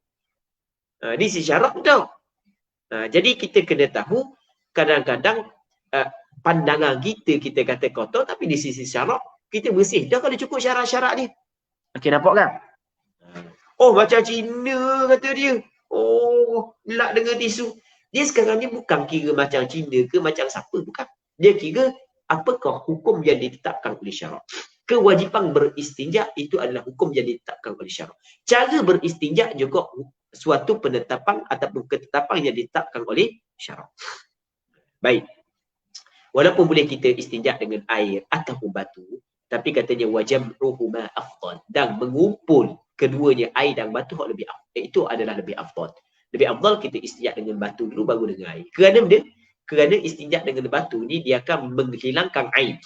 Di sisi syarat dah. Jadi kita kena tahu kadang-kadang pandangan kita kata kotor, tapi di sisi syarak kita bersih. Dah kalau cukup syarat-syarat dia. Okey, nampak kan? Oh, macam Cina kata dia. Oh, lap dengan tisu. Dia sekarang ni bukan kira macam Cina ke macam siapa, bukan. Dia kira apakah hukum yang ditetapkan oleh syarak. Kewajipan beristinja itu adalah hukum yang ditetapkan oleh syarak. Cara beristinja juga suatu penetapan ataupun ketetapan yang ditetapkan oleh syarak. Baik. Walaupun boleh kita istinja dengan air ataupun batu, tapi katanya wajam'uhuma afdal, dan mengumpul keduanya air dan batu lebih afdal. Itu adalah lebih afdal. Lebih afdal kita istinja dengan batu dulu baru dengan air. Kerana istinja dengan batu ni dia akan menghilangkan air.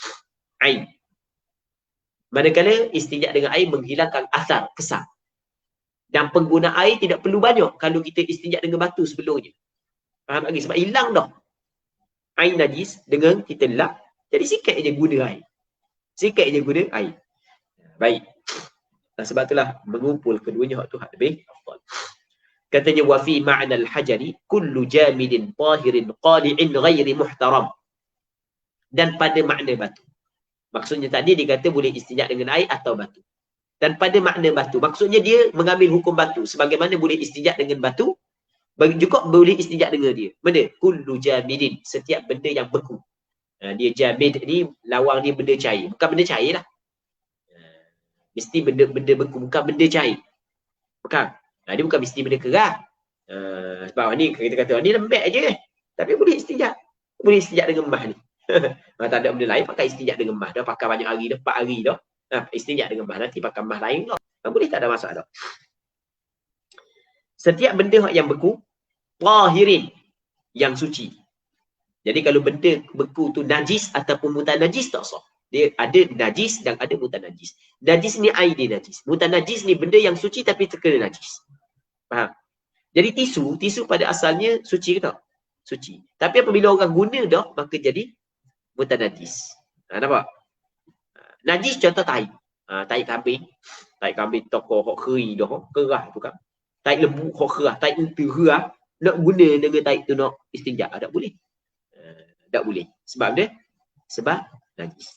Manakala istinja dengan air menghilangkan asar, kesan. Dan pengguna air tidak perlu banyak kalau kita istinja dengan batu sebelumnya. Faham lagi? Sebab hilang dah air najis dengan kita lap. Jadi sikit je guna air. Sikit je guna air. Baik. Dan sebab itulah mengumpul keduanya tu lebih afdal. Katanya wa fi ma'na al-hajari kullu jamidin tahirin qali'in ghairi muhtaram. Dan pada makna batu. Maksudnya tadi dia kata boleh istinja dengan air atau batu. Dan pada makna batu, maksudnya dia mengambil hukum batu sebagaimana boleh istinja dengan batu, juga boleh istinja dengan dia. Mana? Kullu jamidin, setiap benda yang beku. Dia jamid ni lawang dia benda cair, bukan benda cair lah. Mesti benda beku, bukan benda cair. Bukan. Dia bukan mesti benda keras. Sebab ni kita kata ni lembek je. Tapi boleh istinja. Boleh istinja dengan mah ni. Tak ada benda lain pakai istinja dengan mah. Dah pakai banyak hari dah, 4 hari dah. Istinja dengan mah, nanti pakai mah lain dah. Boleh, tak ada masalah. Setiap benda yang beku, tahirin, yang suci. Jadi kalau benda beku tu najis ataupun mutanajis tak sah. Dia ada najis dan ada mutanajis. Najis ni air dia najis. Mutanajis ni benda yang suci tapi terkena najis. Faham? Jadi tisu pada asalnya suci ke tak? Suci. Tapi apabila orang guna dah, maka jadi mutanajis. Nampak? Najis contoh tahi. Tahi kambing. Tahi kambing tokoh hok keri dah, kerah tu kan. Tahi lembu hok kerah, tahi unta kerah, nak guna dengan tahi tu nak istinja, tak boleh. Tak boleh. Sebab dia? Sebab najis.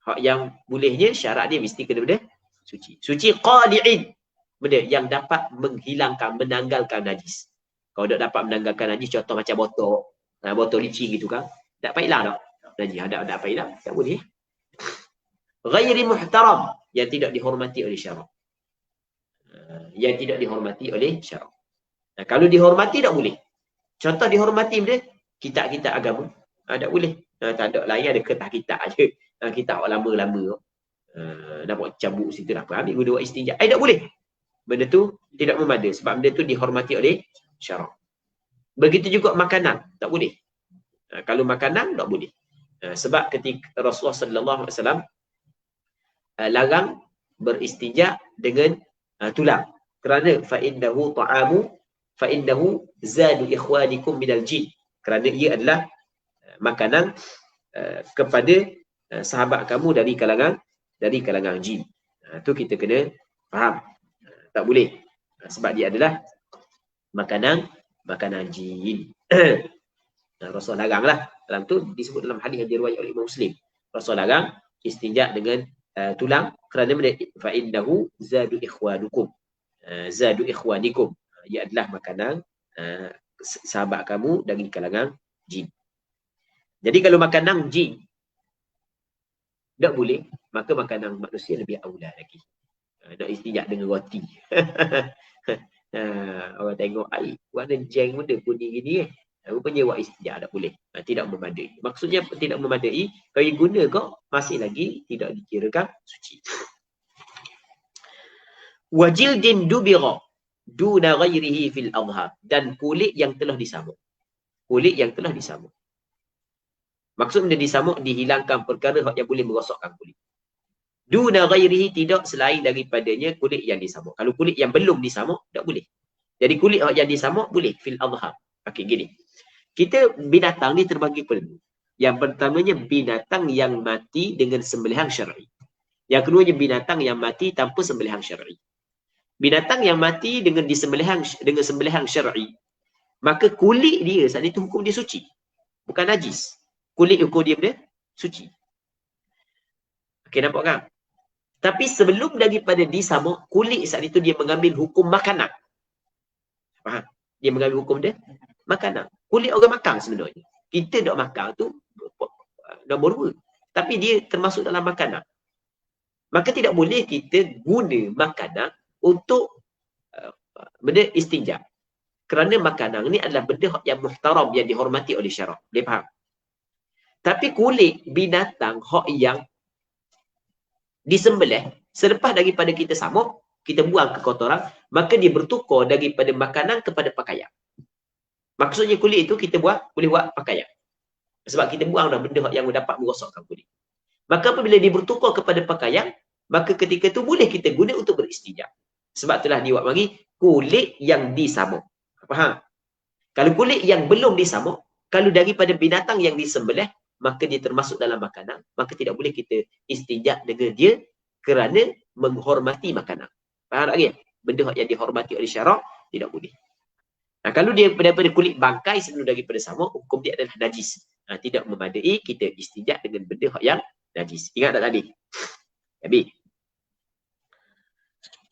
Hak yang bolehnya syarat dia mesti kena benda suci. Suci qali'in. Benda yang dapat menghilangkan, menanggalkan najis. Kalau tak dapat menanggalkan najis, contoh macam botol licin gitu kan. Tak payah hilang tak? Najis ada apa hilang? Tak boleh. Ghairi muhtaram, yang tidak dihormati oleh syarak. Yang tidak dihormati oleh syarak. Kalau dihormati tak boleh. Contoh dihormati benda kitab-kitab agama. Tak boleh. Tak ada lain, ada kertas kitab aja. Kitab lama-lama. Nampak cabut situ dah. Ambil guna buat istinja. Tak boleh. Benda tu tidak memada sebab benda tu dihormati oleh syarak. Begitu juga makanan, tak boleh. Kalau makanan tak boleh. Sebab ketika Rasulullah sallallahu alaihi wasallam larang beristinja dengan tulang. Kerana fa innahu zadu ikhwanikum minal jin. Kerana ia adalah makanan kepada sahabat kamu dari kalangan jin. Tu kita kena faham. Tak boleh. Sebab dia adalah makanan jin. Rasul laranglah. Dalam tu disebut dalam hadis yang diriwayatkan oleh Imam Muslim. Rasul larang istinja dengan tulang kerana fa innahu zadu ikhwanukum. Zadu ikhwanikum. Ia adalah makanan sahabat kamu dari kalangan jin. Jadi kalau makanan jin tak boleh, maka makanan manusia lebih aula lagi. Nak istinja dengan roti. Orang tengok air, warna jeng benda kuning gini rupanya buat istinja tak boleh. Tidak memadai. Maksudnya tidak memadai, kalau guna kok masih lagi tidak dikirakan suci. Wajildin dubira duna ghairihi fil adhhar, dan kulit yang telah disamuk. Kulit yang telah disamuk. Maksud benda disamuk dihilangkan perkara yang boleh merosakkan kulit. Duna ghairihi, tidak selain daripadanya kulit yang disamuk. Kalau kulit yang belum disamuk tak boleh. Jadi kulit yang disamuk boleh fil adhhar. Okey, gini. Kita binatang ni terbagi kepada dua. Yang pertamanya binatang yang mati dengan sembelihan syar'i. Yang keduanya binatang yang mati tanpa sembelihan syar'i. Binatang yang mati dengan sembelihan syar'i, maka kulit dia saat itu hukum dia suci. Bukan najis. Kulit hukum dia benda suci. Okey, nampak kan? Tapi sebelum daripada disabuk, kulit saat itu dia mengambil hukum makanan. Faham? Dia mengambil hukum dia makanan. Kulit orang makan sebenarnya. Kita dok makan tu nombor 2. Tapi dia termasuk dalam makanan. Maka tidak boleh kita guna makanan untuk benda istinja. Kerana makanan ni adalah benda yang muhtaram, yang dihormati oleh syarak. Dia faham? Tapi kulit binatang hak yang disembelih selepas daripada kita samuk, kita buang ke kotoran, maka dia bertukar daripada makanan kepada pakaian. Maksudnya kulit itu kita boleh buat pakaian. Sebab kita buang dah benda yang dapat merosakkan kulit. Maka apabila dia bertukar kepada pakaian, maka ketika itu boleh kita guna untuk beristinja. Sebab itulah dia buat bagi kulit yang disamuk. Faham? Kalau kulit yang belum disamuk, kalau daripada binatang yang disembelih, maka dia termasuk dalam makanan, maka tidak boleh kita istinja dengan dia kerana menghormati makanan. Faham tak lagi? Benda yang dihormati oleh syarak tidak boleh. Nah, kalau dia daripada kulit bangkai sebelum daripada samuk, hukum dia adalah najis. Nah, tidak memadai kita istinja dengan benda yang najis. Ingat tak tadi? Habis.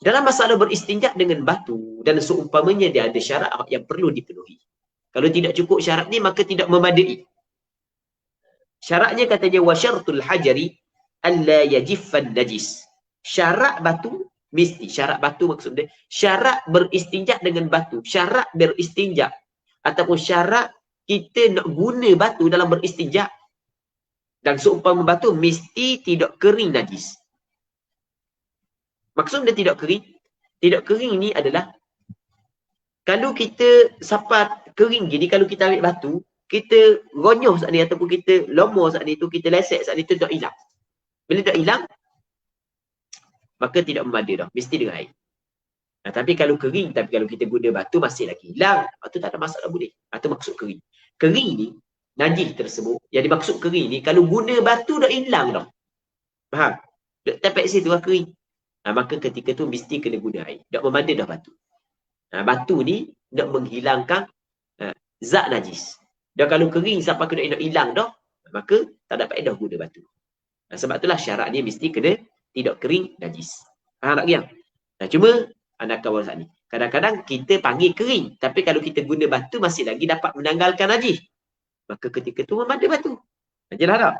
Dalam masalah beristinja dengan batu dan seumpamanya dia ada syarat yang perlu dipenuhi. Kalau tidak cukup syarat ni maka tidak memadai. Syaratnya katanya wasyartul hajari alla yajiffan najis. Syarat batu mesti, syarat batu maksudnya syarat beristinja dengan batu, syarat beristinja ataupun syarat kita nak guna batu dalam beristinja dan seumpama batu mesti tidak kering najis. Maksud dia tidak kering? Tidak kering ni adalah kalau kita sapat kering gini, kalau kita ambil batu, kita ronyoh saat ni ataupun kita lomor saat ni tu, kita lesek saat ni tu tak hilang. Bila tak hilang, maka tidak memadai dah. Mesti dengan air. Nah, tapi kalau kering, tapi kalau kita guna batu masih lagi hilang. Itu tak ada masalah boleh. Itu maksud kering. Kering ni, najis tersebut, yang dimaksud kering ni, kalau guna batu dah hilang dah. Faham? Tepek situ lah kering. Nah, maka ketika tu mesti kena guna air. Tak memadai dah batu. Nah, batu ni nak menghilangkan zat najis. Dan kalau kering sampai kena nak hilang dah, maka tak dapat dah guna batu. Nah, sebab itulah syarat ni mesti kena tidak kering najis. Faham tak yang? Nah, cuma anda kawan saat ni. Kadang-kadang kita panggil kering, tapi kalau kita guna batu masih lagi dapat menanggalkan najis. Maka ketika tu memadai batu. Jelas tak?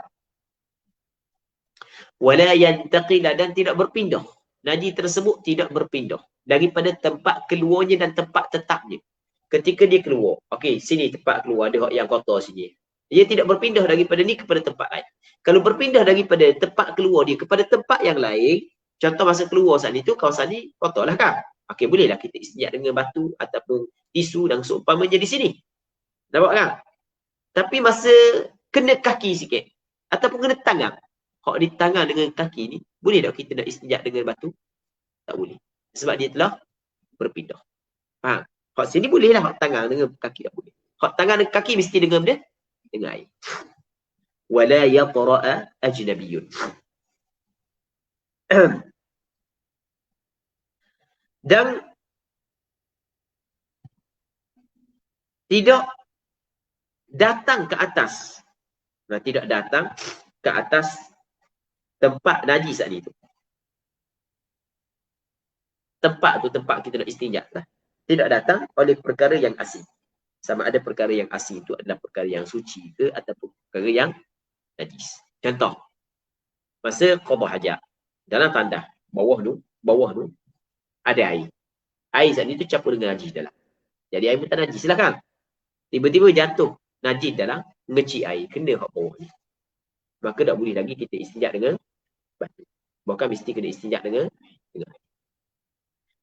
Wala yantaqila, dan tidak berpindah. Najis tersebut tidak berpindah daripada tempat keluarnya dan tempat tetapnya. Ketika dia keluar, okey, sini tempat keluar, ada yang kotor sini. Dia tidak berpindah daripada ni kepada tempat lain. Kalau berpindah daripada tempat keluar dia kepada tempat yang lain, contoh masa keluar saat itu, kawasan ni kotor lah kan? Okey, bolehlah kita istinja dengan batu ataupun tisu dan seumpamanya di sini. Nampak kan? Tapi masa kena kaki sikit ataupun kena tangan, hak di tangan dengan kaki ni, boleh tak kita nak istinja dengan batu? Tak boleh. Sebab dia telah berpindah. Faham? Hak sini bolehlah, hak tangan dengan kaki tak boleh. Hak tangan dengan kaki mesti dengan dia dengan air. Wala yaqra'a ajnabiyyun. Dan tidak datang ke atas. Nah, tidak datang ke atas tempat najis tadi tu. Tempat tu tempat kita nak istinja lah. Tidak datang oleh perkara yang asing. Sama ada perkara yang asing itu adalah perkara yang suci ke ataupun perkara yang najis. Contoh, masa qada hajat, dalam tandas bawah tu ada air. Air saat itu campur dengan najis dalam. Jadi air pun tak najis lah kan. Tiba-tiba jatuh najis dalam, ngecik air, kena hak bawah ni. Maka tak boleh lagi kita istinja dengan batu. Bahkan mesti kena istinja dengan air.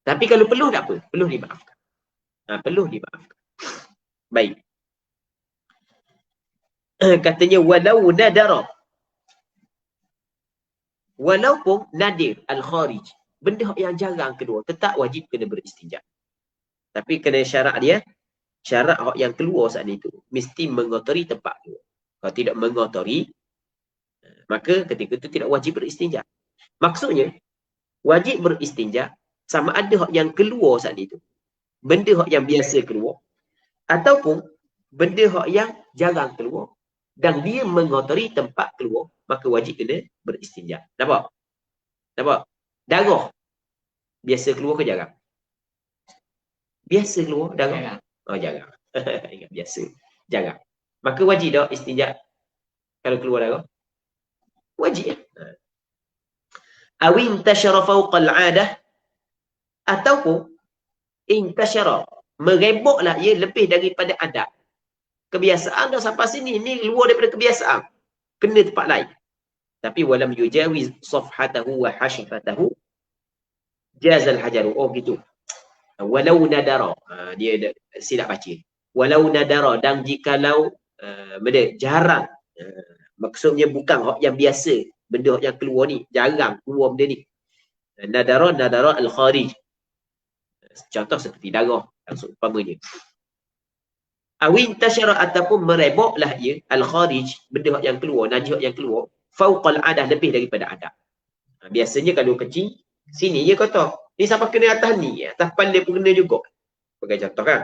Tapi kalau peluh tak apa, peluh dimaafkan. Peluh dimaafkan. Baik. Katanya walau nadara. Walaupun nadir al-kharij, benda yang jarang keluar, tetap wajib kena beristinja. Tapi kena syarat dia, syarat yang keluar saat itu mesti mengotori tempat tu. Kalau tidak mengotori, maka ketika itu tidak wajib beristinja. Maksudnya wajib beristinja sama ada yang keluar saat itu, benda yang biasa keluar, ataupun benda yang jarang keluar, dan dia mengotori tempat keluar, maka wajib kena beristinja. Nampak? Nampak? Darah biasa keluar ke jarang? Biasa keluar darah? Oh, jarang. Ingat biasa. Jarang. Maka wajib tak istinja kalau keluar darah? Wajib. Awin tashara fawqa al-'adah, ataupun intashara, mereboklah ia lebih daripada adat. Kebiasaan dah sampai sini, ni luar daripada kebiasaan. Kena tempat lain. Tapi walam yujawiz safhatahu wa hashifatahu jazal hajaru. Oh gitu. Walau nadara. Dia silap baca. Walau nadara, dan jikalau jarang. Maksudnya bukan hak yang biasa. Benda yang keluar ni. Jarang keluar benda ni. Nadara al-kharij. Contoh seperti darah. Umpamanya. Awin tasyara, ataupun mereboklah ia al-kharij, benda yang keluar, najis yang keluar, fauqal adah, lebih daripada adat. Biasanya kalau kecil, sini je kotor. Ni sampai kena atas ni, atas pandai pun kena juga. Sebagai contoh kan.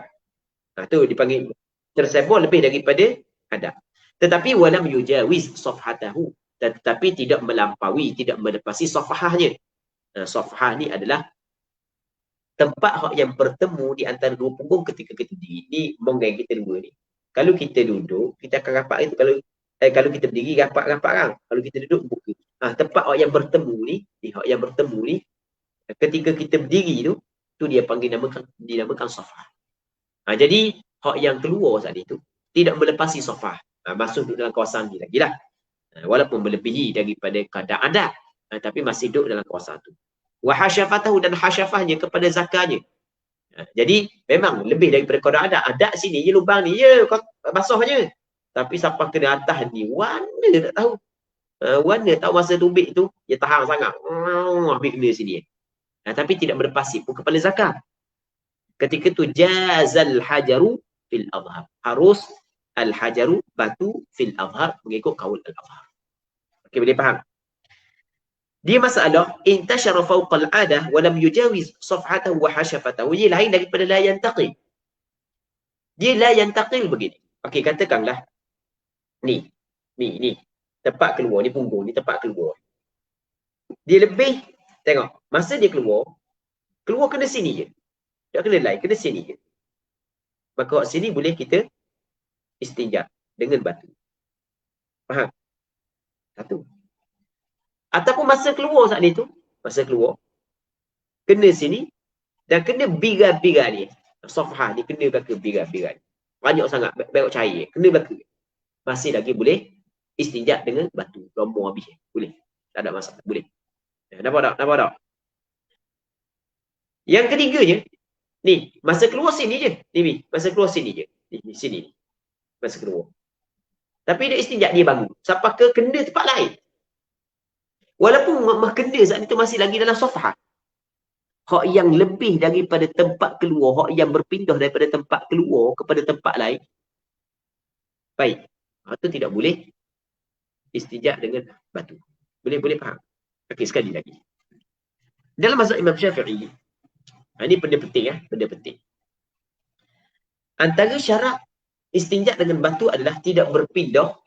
Tu dipanggil tersebar lebih daripada adat. Tetapi walam yujawiz safhatahu, tetapi tidak melampaui, tidak melepasi safhahnya. Safhah ni adalah tempat hak yang bertemu di antara dua punggung ketika kita berdiri. Ni monggai kita dua ni. Kalau kita duduk, kita akan rapat itu. Kalau kita berdiri, rapat-rapat kan. Kalau kita duduk, buka. Tempat hak yang bertemu ni, hak yang bertemu ni, ketika kita berdiri tu dia dinamakan safah. Jadi, hak yang keluar saat itu, tidak melepasi safah. Masuk dalam kawasan ni lagi lah. Walaupun melebihi daripada kadar adat, tapi masih duduk dalam kawasan tu. Wa hasyafatahu, dan hasyafahnya kepada zakahnya. Jadi memang lebih daripada kadar adat. Adat sini je lubang ni je basuh je. Tapi sampai ke atas ni warna tak tahu. Warna tahu masa tubik tu dia tahan sangat. Ambil kena sini. Tapi tidak melepasi pun kepala zakah. Ketika tu jazal hajaru fil azhar. Harus al hajaru, batu, fil azhar, mengikut kaul al azhar. Okey, boleh faham? Dia masalah intashara fawqa al-'adah wa lam yujawiz safhatahu wa hashafatahu. Dia lain daripada la yantaqil. Dia la yantaqil begini. Okey, katakanlah ni tempat keluar ni, punggung ni tempat keluar. Dia lebih, tengok, masa dia keluar kena sini je. Tak kena lain, kena sini je. Maka kat sini boleh kita istinja dengan batu. Faham? Satu. Ataupun masa keluar saat itu, masa keluar, kena sini, dan kena biga-biga ni. Safhah ni kena belaka biga-biga ni. Banyak sangat, banyak cahaya. Kena belaka. Masih lagi boleh istinja dengan batu. Rombong habis. Boleh. Tak ada masalah. Boleh. Nampak tak? Nampak tak? Yang ketiganya, ni, masa keluar sini je. Ni, masa keluar sini je. Ni, sini. Masa keluar. Tapi dia istinja, dia bangun. Sampai ke kena tempat lain. Walaupun kena saat itu masih lagi dalam safhah. Hak yang lebih daripada tempat keluar, hak yang berpindah daripada tempat keluar kepada tempat lain. Baik. Itu tidak boleh istinja dengan batu. Boleh faham? Okey, sekali lagi. Dalam mazhab Imam Syafi'i, ini benda penting benda penting. Antara syarat istinja dengan batu adalah tidak berpindah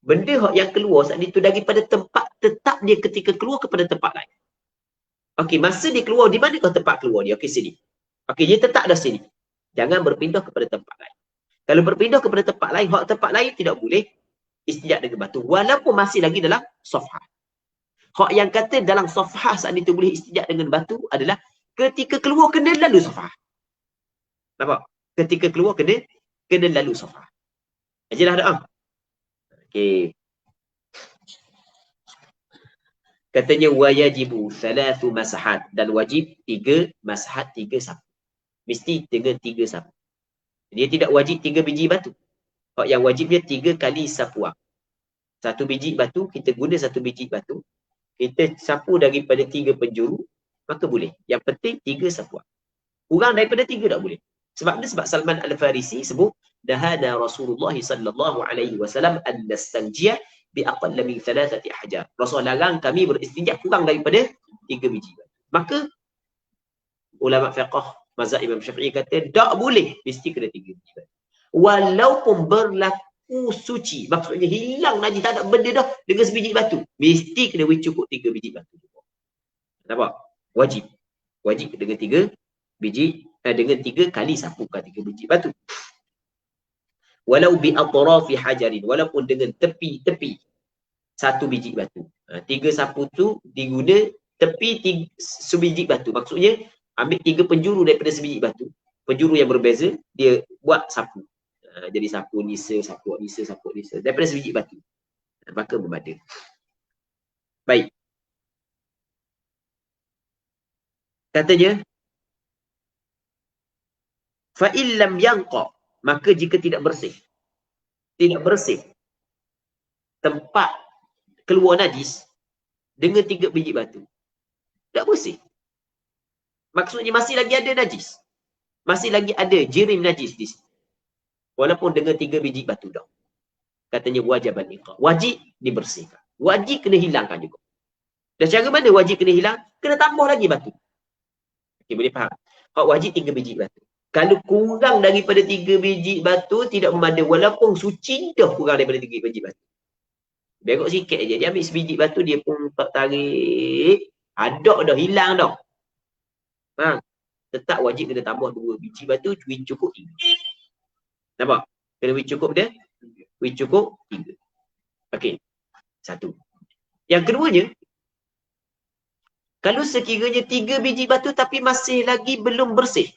benda yang keluar saat itu daripada tempat tetap dia ketika keluar kepada tempat lain. Okey, masa dia keluar, di manakah tempat keluar dia? Okey, sini. Okey, dia tetap dah sini. Jangan berpindah kepada tempat lain. Kalau berpindah kepada tempat lain, tempat lain tidak boleh istinja dengan batu. Walaupun masih lagi dalam safhah. Hak yang kata dalam safhah saat itu boleh istinja dengan batu adalah ketika keluar kena lalu safhah. Nampak? Ketika keluar kena lalu safhah. Jelas tak? Okey. Katanya wayajibu salasu masahat, dan wajib 3 masahat, 3 sapu. Mesti dengan 3 sapu. Dia tidak wajib 3 biji batu. Hak yang wajibnya 3 kali sapuan. 1 biji batu, kita guna 1 biji batu. Kita sapu daripada 3 penjuru, maka boleh. Yang penting 3 sapuan. Kurang daripada 3 tak boleh. Sebab Salman Al-Farisi sebut dahana Rasulullah sallallahu alaihi wasallam an nastanjiya bi aqall min 3 ahjar. Rasul larang kami beristinja kurang daripada 3 biji. Maka ulama fiqh mazhab Imam Syafi'i kata tak boleh, mesti kena 3 biji. Walaupun berlaku suci. Maksudnya hilang najis, tak ada benda dah dengan sebiji batu. Mesti kena cukup 3 biji batu. Nampak? Wajib. Wajib dengan 3 biji, dengan 3 kali sapukan 3 biji batu. Walau bi atrafi hajarin, walaupun dengan tepi-tepi 1 biji batu. 3 sapu tu diguna tepi 3 sebiji batu. Maksudnya ambil 3 penjuru daripada sebiji batu. Penjuru yang berbeza, dia buat sapu. Jadi sapu nisa, sapu nisa, sapu nisa daripada sebiji batu. Maka membada. Baik. Katanya fa illam yanqa, maka jika tidak bersih tempat keluar najis dengan 3 biji batu, tak bersih. Maksudnya masih lagi ada najis, masih lagi ada jirim najis di situ, walaupun dengan 3 biji batu dah. Katanya wajib al-iqa, wajib dibersihkan, wajib kena hilangkan juga. Dan cara mana wajib kena hilang? Kena tambah lagi batu. Okay, boleh faham? Hak wajib 3 biji batu. Kalau kurang daripada 3 biji batu, tidak memada. Walaupun suci dah kurang daripada 3 biji batu. Berok sikit je. Dia ambil sebiji batu, dia pun tak tarik. Adak dah, hilang dah. Ha? Tetap wajib kena tambah 2 biji batu, cukup 3. Nampak? Kena cukup dia? Cukup 3. Okey. 1. Yang keduanya, kalau sekiranya 3 biji batu tapi masih lagi belum bersih,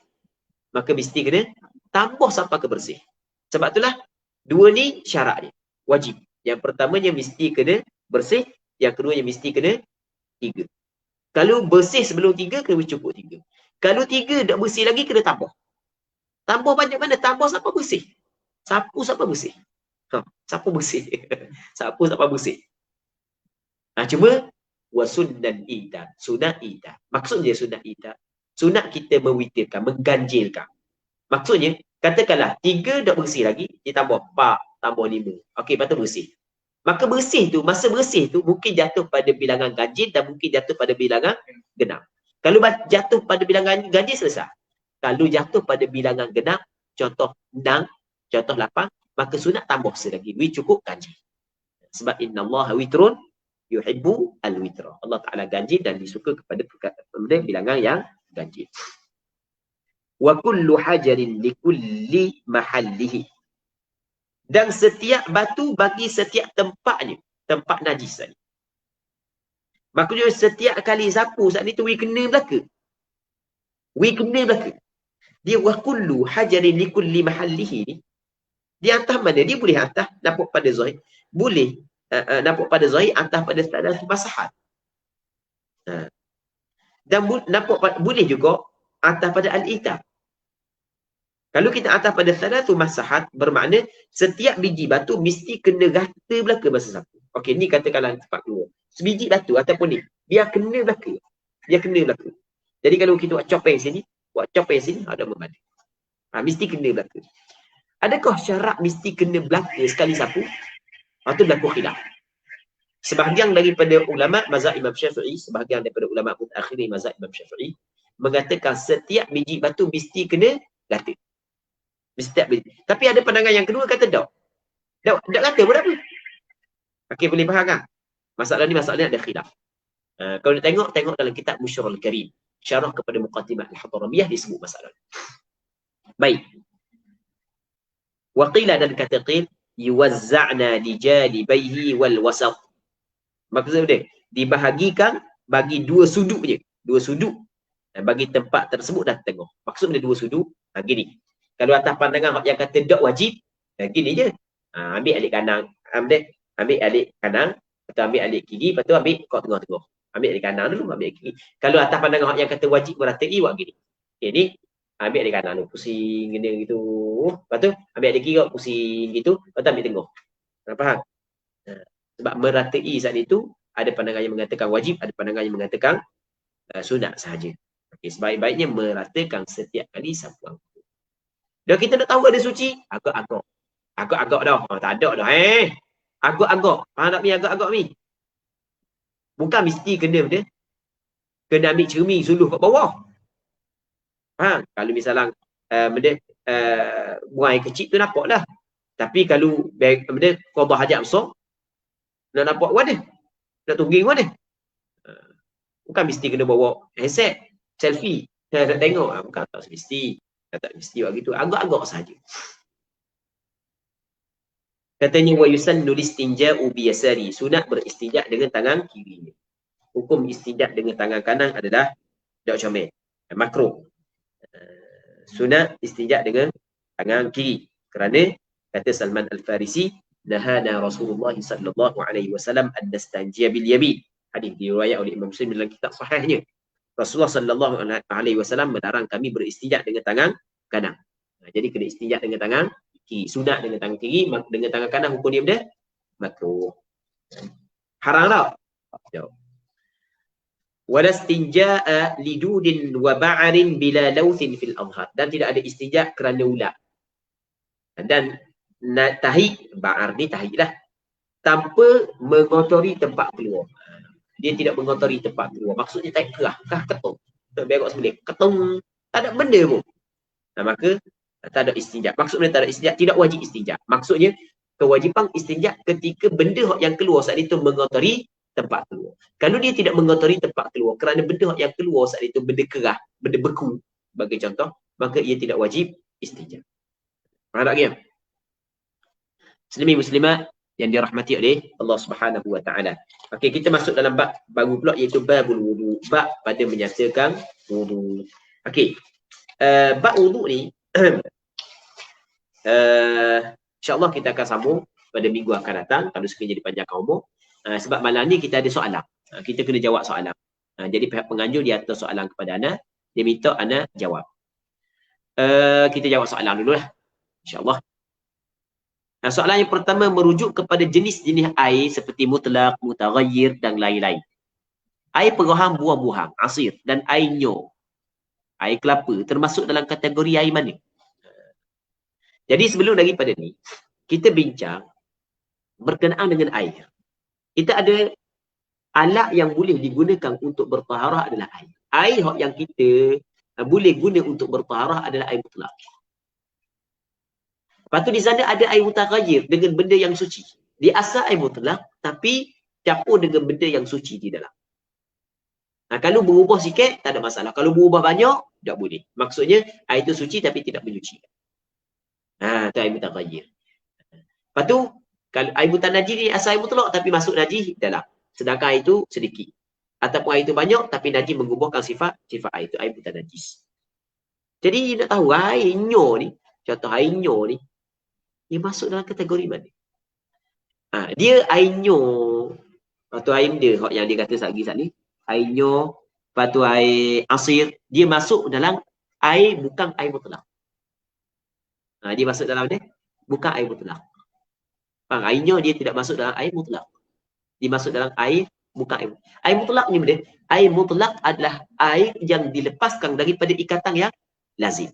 maka mesti kena tambah sampai ke bersih. Sebab itulah 2 ni syarat dia. Wajib. Yang pertamanya mesti kena bersih. Yang keduanya mesti kena 3. Kalau bersih sebelum 3, kena cukup 3. Kalau 3 tak bersih lagi, kena tambah. Tambah banyak mana? Tambah sampai bersih. Sapu sampai bersih. Sapu bersih. Sapu sampai bersih. Cuma wasunnah ida. Sunat ida. Maksudnya sunat ida. Sunat kita mewitirkan, mengganjilkan. Maksudnya, katakanlah 3 dah bersih lagi, dia tambah 4, tambah 5. Okey, lepas tu bersih. Maka bersih tu, masa bersih tu mungkin jatuh pada bilangan ganjil dan mungkin jatuh pada bilangan genap. Kalau jatuh pada bilangan ganjil, selesai. Kalau jatuh pada bilangan genap, contoh 6, contoh 8, maka sunat tambah selagi. Cukup ganjil. Sebab innallaha witrun yuhibbu al-witra. Allah Ta'ala ganjil dan disuka kepada bilangan yang ganjil. Wa kullu hajarin li kulli mahallihi. Dan setiap batu bagi setiap tempatnya, tempat najis tadi. Maksudnya setiap kali sapu saat ni tu kena belaka. Kena belaka. Dia wa kullu hajarin li kulli mahallihi ni, dia atas mana? Dia boleh atas nampak pada zahir. Boleh nampak pada zahir atas pada standar masahat. Dan nampak boleh juga atas pada al-itab. Kalau kita atas pada salatu masahat, bermakna setiap biji batu mesti kena rata belaka masa sapu. Okey, ni katakanlah tempat keluar. Sebiji batu ataupun ni, biar kena belaka. Dia kena belaka. Jadi kalau kita buat copeng sini, ada membalik. Mesti kena belaka. Adakah syarat mesti kena belaka sekali sapu? Itu berlaku khilaf. Sebahagian daripada ulama mazhab Imam Syafi'i, sebahagian daripada ulama mutaakhirin mazhab Imam Syafi'i mengatakan setiap biji batu mesti kena rata. Setiap biji. Tapi ada pandangan yang kedua kata tak. Tak rata pun apa. Okey, boleh faham kan? Masalah ni ada khilaf. Kalau nak tengok dalam kitab Musyrul Karim, syarah kepada Muqaddimah Al-Hadramiyah disebut masalah ni. Baik. Wa qila, dan kata qil, yuwazza'na li janibaihi wal wasat. Maksud dia dibahagikan bagi 2 sudut je. 2 sudut. Dan bagi tempat tersebut dah tengok. Maksud dia 2 sudut. Gini. Kalau atas pandangan yang kata tak wajib, gini je. Ambil alik kanan. Ambil alik kanan. Lepas tu ambil alik kiri. Lepas tu ambil kau tengah-tengah. Ambil alik kanan dulu. Ambil alik kiri. Kalau atas pandangan yang kata wajib meratai, buat gini. Okay, ni ambil alik kanan tu. Pusing gini gitu. Lepas tu ambil alik kiri. Pusing gitu. Lepas tu ambil tengah. Faham? Sebab meratai saat itu ada pandangan yang mengatakan wajib, ada pandangan yang mengatakan sunat sahaja. Okay, sebaik-baiknya meratakan setiap kali sapuan. Dan kita nak tahu ada suci, agak-agak. Agak-agak dah. Tak ada dah. Agak-agak. Faham tak mi agak-agak mi? Bukan mesti kena benda. Kena ambil cermin suluh kat bawah. Faham? Kalau misalnya benda buang air kecil tu nampak lah. Tapi kalau benda qada hajat besar, nak nampak wadah, nak tungging wadah. Bukan mesti kena bawa headset, selfie. Nak tengok, bukan tak mesti. Tak mesti buat gitu. Agak-agak saja. Katanya wa yusannu listinja'u bi yasari. Sunat beristinja dengan tangan kiri. Hukum istinja dengan tangan kanan adalah tak comel. Makruh. Sunat istinja dengan tangan kiri. Kerana kata Salman Al-Farisi, nahana Rasulullah sallallahu alaihi wasallam an nastanjiya bil yamin. Hadis diriwayat oleh Imam Muslim dalam kitab sahihnya. Rasulullah sallallahu alaihi wasallam melarang kami beristinja dengan tangan kanan. Jadi kena istinja dengan tangan kiri. Sunat dengan tangan kiri, dengan tangan kanan hukum dia benda makruh. Haram tak? Jawab. Wala istinja'a lidudin wa ba'arin bila lauthin fil adhar. Dan tidak ada istinja kerana ulat. Dan tahi, ba'ar ni tahi lah, tanpa mengotori tempat keluar. Dia tidak mengotori tempat keluar. Maksudnya tak kerah, ketung. Tak beragak sebelah. Ketung, tak ada benda pun. Maka tak ada istinja. Maksudnya tak ada istinja, tidak wajib istinja. Maksudnya kewajipan istinja ketika benda yang keluar saat itu mengotori tempat keluar. Kalau dia tidak mengotori tempat keluar kerana benda yang keluar saat itu benda kerah, benda beku bagi contoh, maka ia tidak wajib istinja. Faham tak dia? Muslimin muslimat yang dirahmati oleh Allah Subhanahu wa taala. Okey, kita masuk dalam bab baru pula iaitu babul wudu, bab pada menyatakan wudu. Okey. Bab wudu ni insya-Allah kita akan sambung pada minggu akan datang kalau sekiranya dipanjangkan umur. Sebab malam ni kita ada soalan. Kita kena jawab soalan. Jadi pihak penganjur dia hantar soalan kepada ana, dia minta ana jawab. Kita jawab soalan dulu lah. InsyaAllah. Soalan yang pertama merujuk kepada jenis-jenis air seperti mutlak, mutaghayyir dan lain-lain. Air perahan buah-buahan, asir dan air nyo, air kelapa termasuk dalam kategori air mana? Jadi sebelum daripada ni, kita bincang berkenaan dengan air. Kita ada alat yang boleh digunakan untuk bertaharah adalah air. Air yang kita boleh guna untuk bertaharah adalah air mutlak. Lepas tu di sana ada air mutaghayyir dengan benda yang suci. Di asal air mutlak tapi campur dengan benda yang suci di dalam. Kalau berubah sikit tak ada masalah. Kalau berubah banyak tak boleh. Maksudnya air itu suci tapi tidak menyuci. Itu air mutaghayyir. Lepas tu kalau air mutanajis ni asal air mutlak tapi masuk najis dalam. Sedangkan air itu sedikit. Ataupun air itu banyak tapi najis mengubahkan sifat air itu, air mutanajis. Jadi nak tahu air nyo ni, contoh air nyo ni, dia masuk dalam kategori mana? Dia air nyo atau air benda yang dia kata saat ni, air nyo, lepas tu air asir, dia masuk dalam air bukan air mutlak. Dia masuk dalam dia bukan air mutlak. Air nyo dia tidak masuk dalam air mutlak. Dia masuk dalam air bukan air. Air mutlak ni benda. Air mutlak adalah air yang dilepaskan daripada ikatan yang lazim.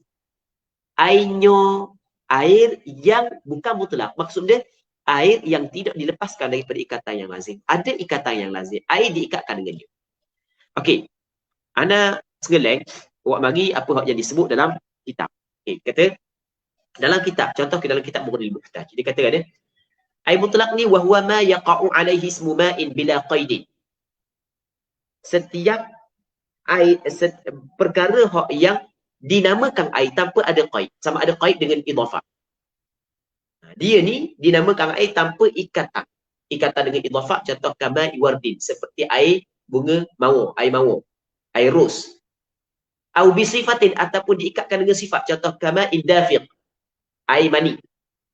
Air nyo air yang bukan mutlak. Maksud dia air yang tidak dilepaskan daripada ikatan yang lazim. Ada ikatan yang lazim. Air diikatkan dengan dia. Okey. Ana segeleng awak bagi apa yang disebut dalam kitab. Okey, kata dalam kitab, contoh ke dalam kitab Mughni al-Muhtaj. Dia kata ada air mutlak ni wa huwa ma yaqa'u alaihi ismu ma'in bila qaidin. Setiap air perkara yang dinamakan air tanpa ada qaid, sama ada qaid dengan idhafah. Dia ni dinamakan air tanpa ikatan. Ikatan dengan idhafah contoh kama iwardin, seperti air bunga mawar, air mawar, air ros. Au bi sifatin ataupun diikatkan dengan sifat contoh kama indafiq, air mani,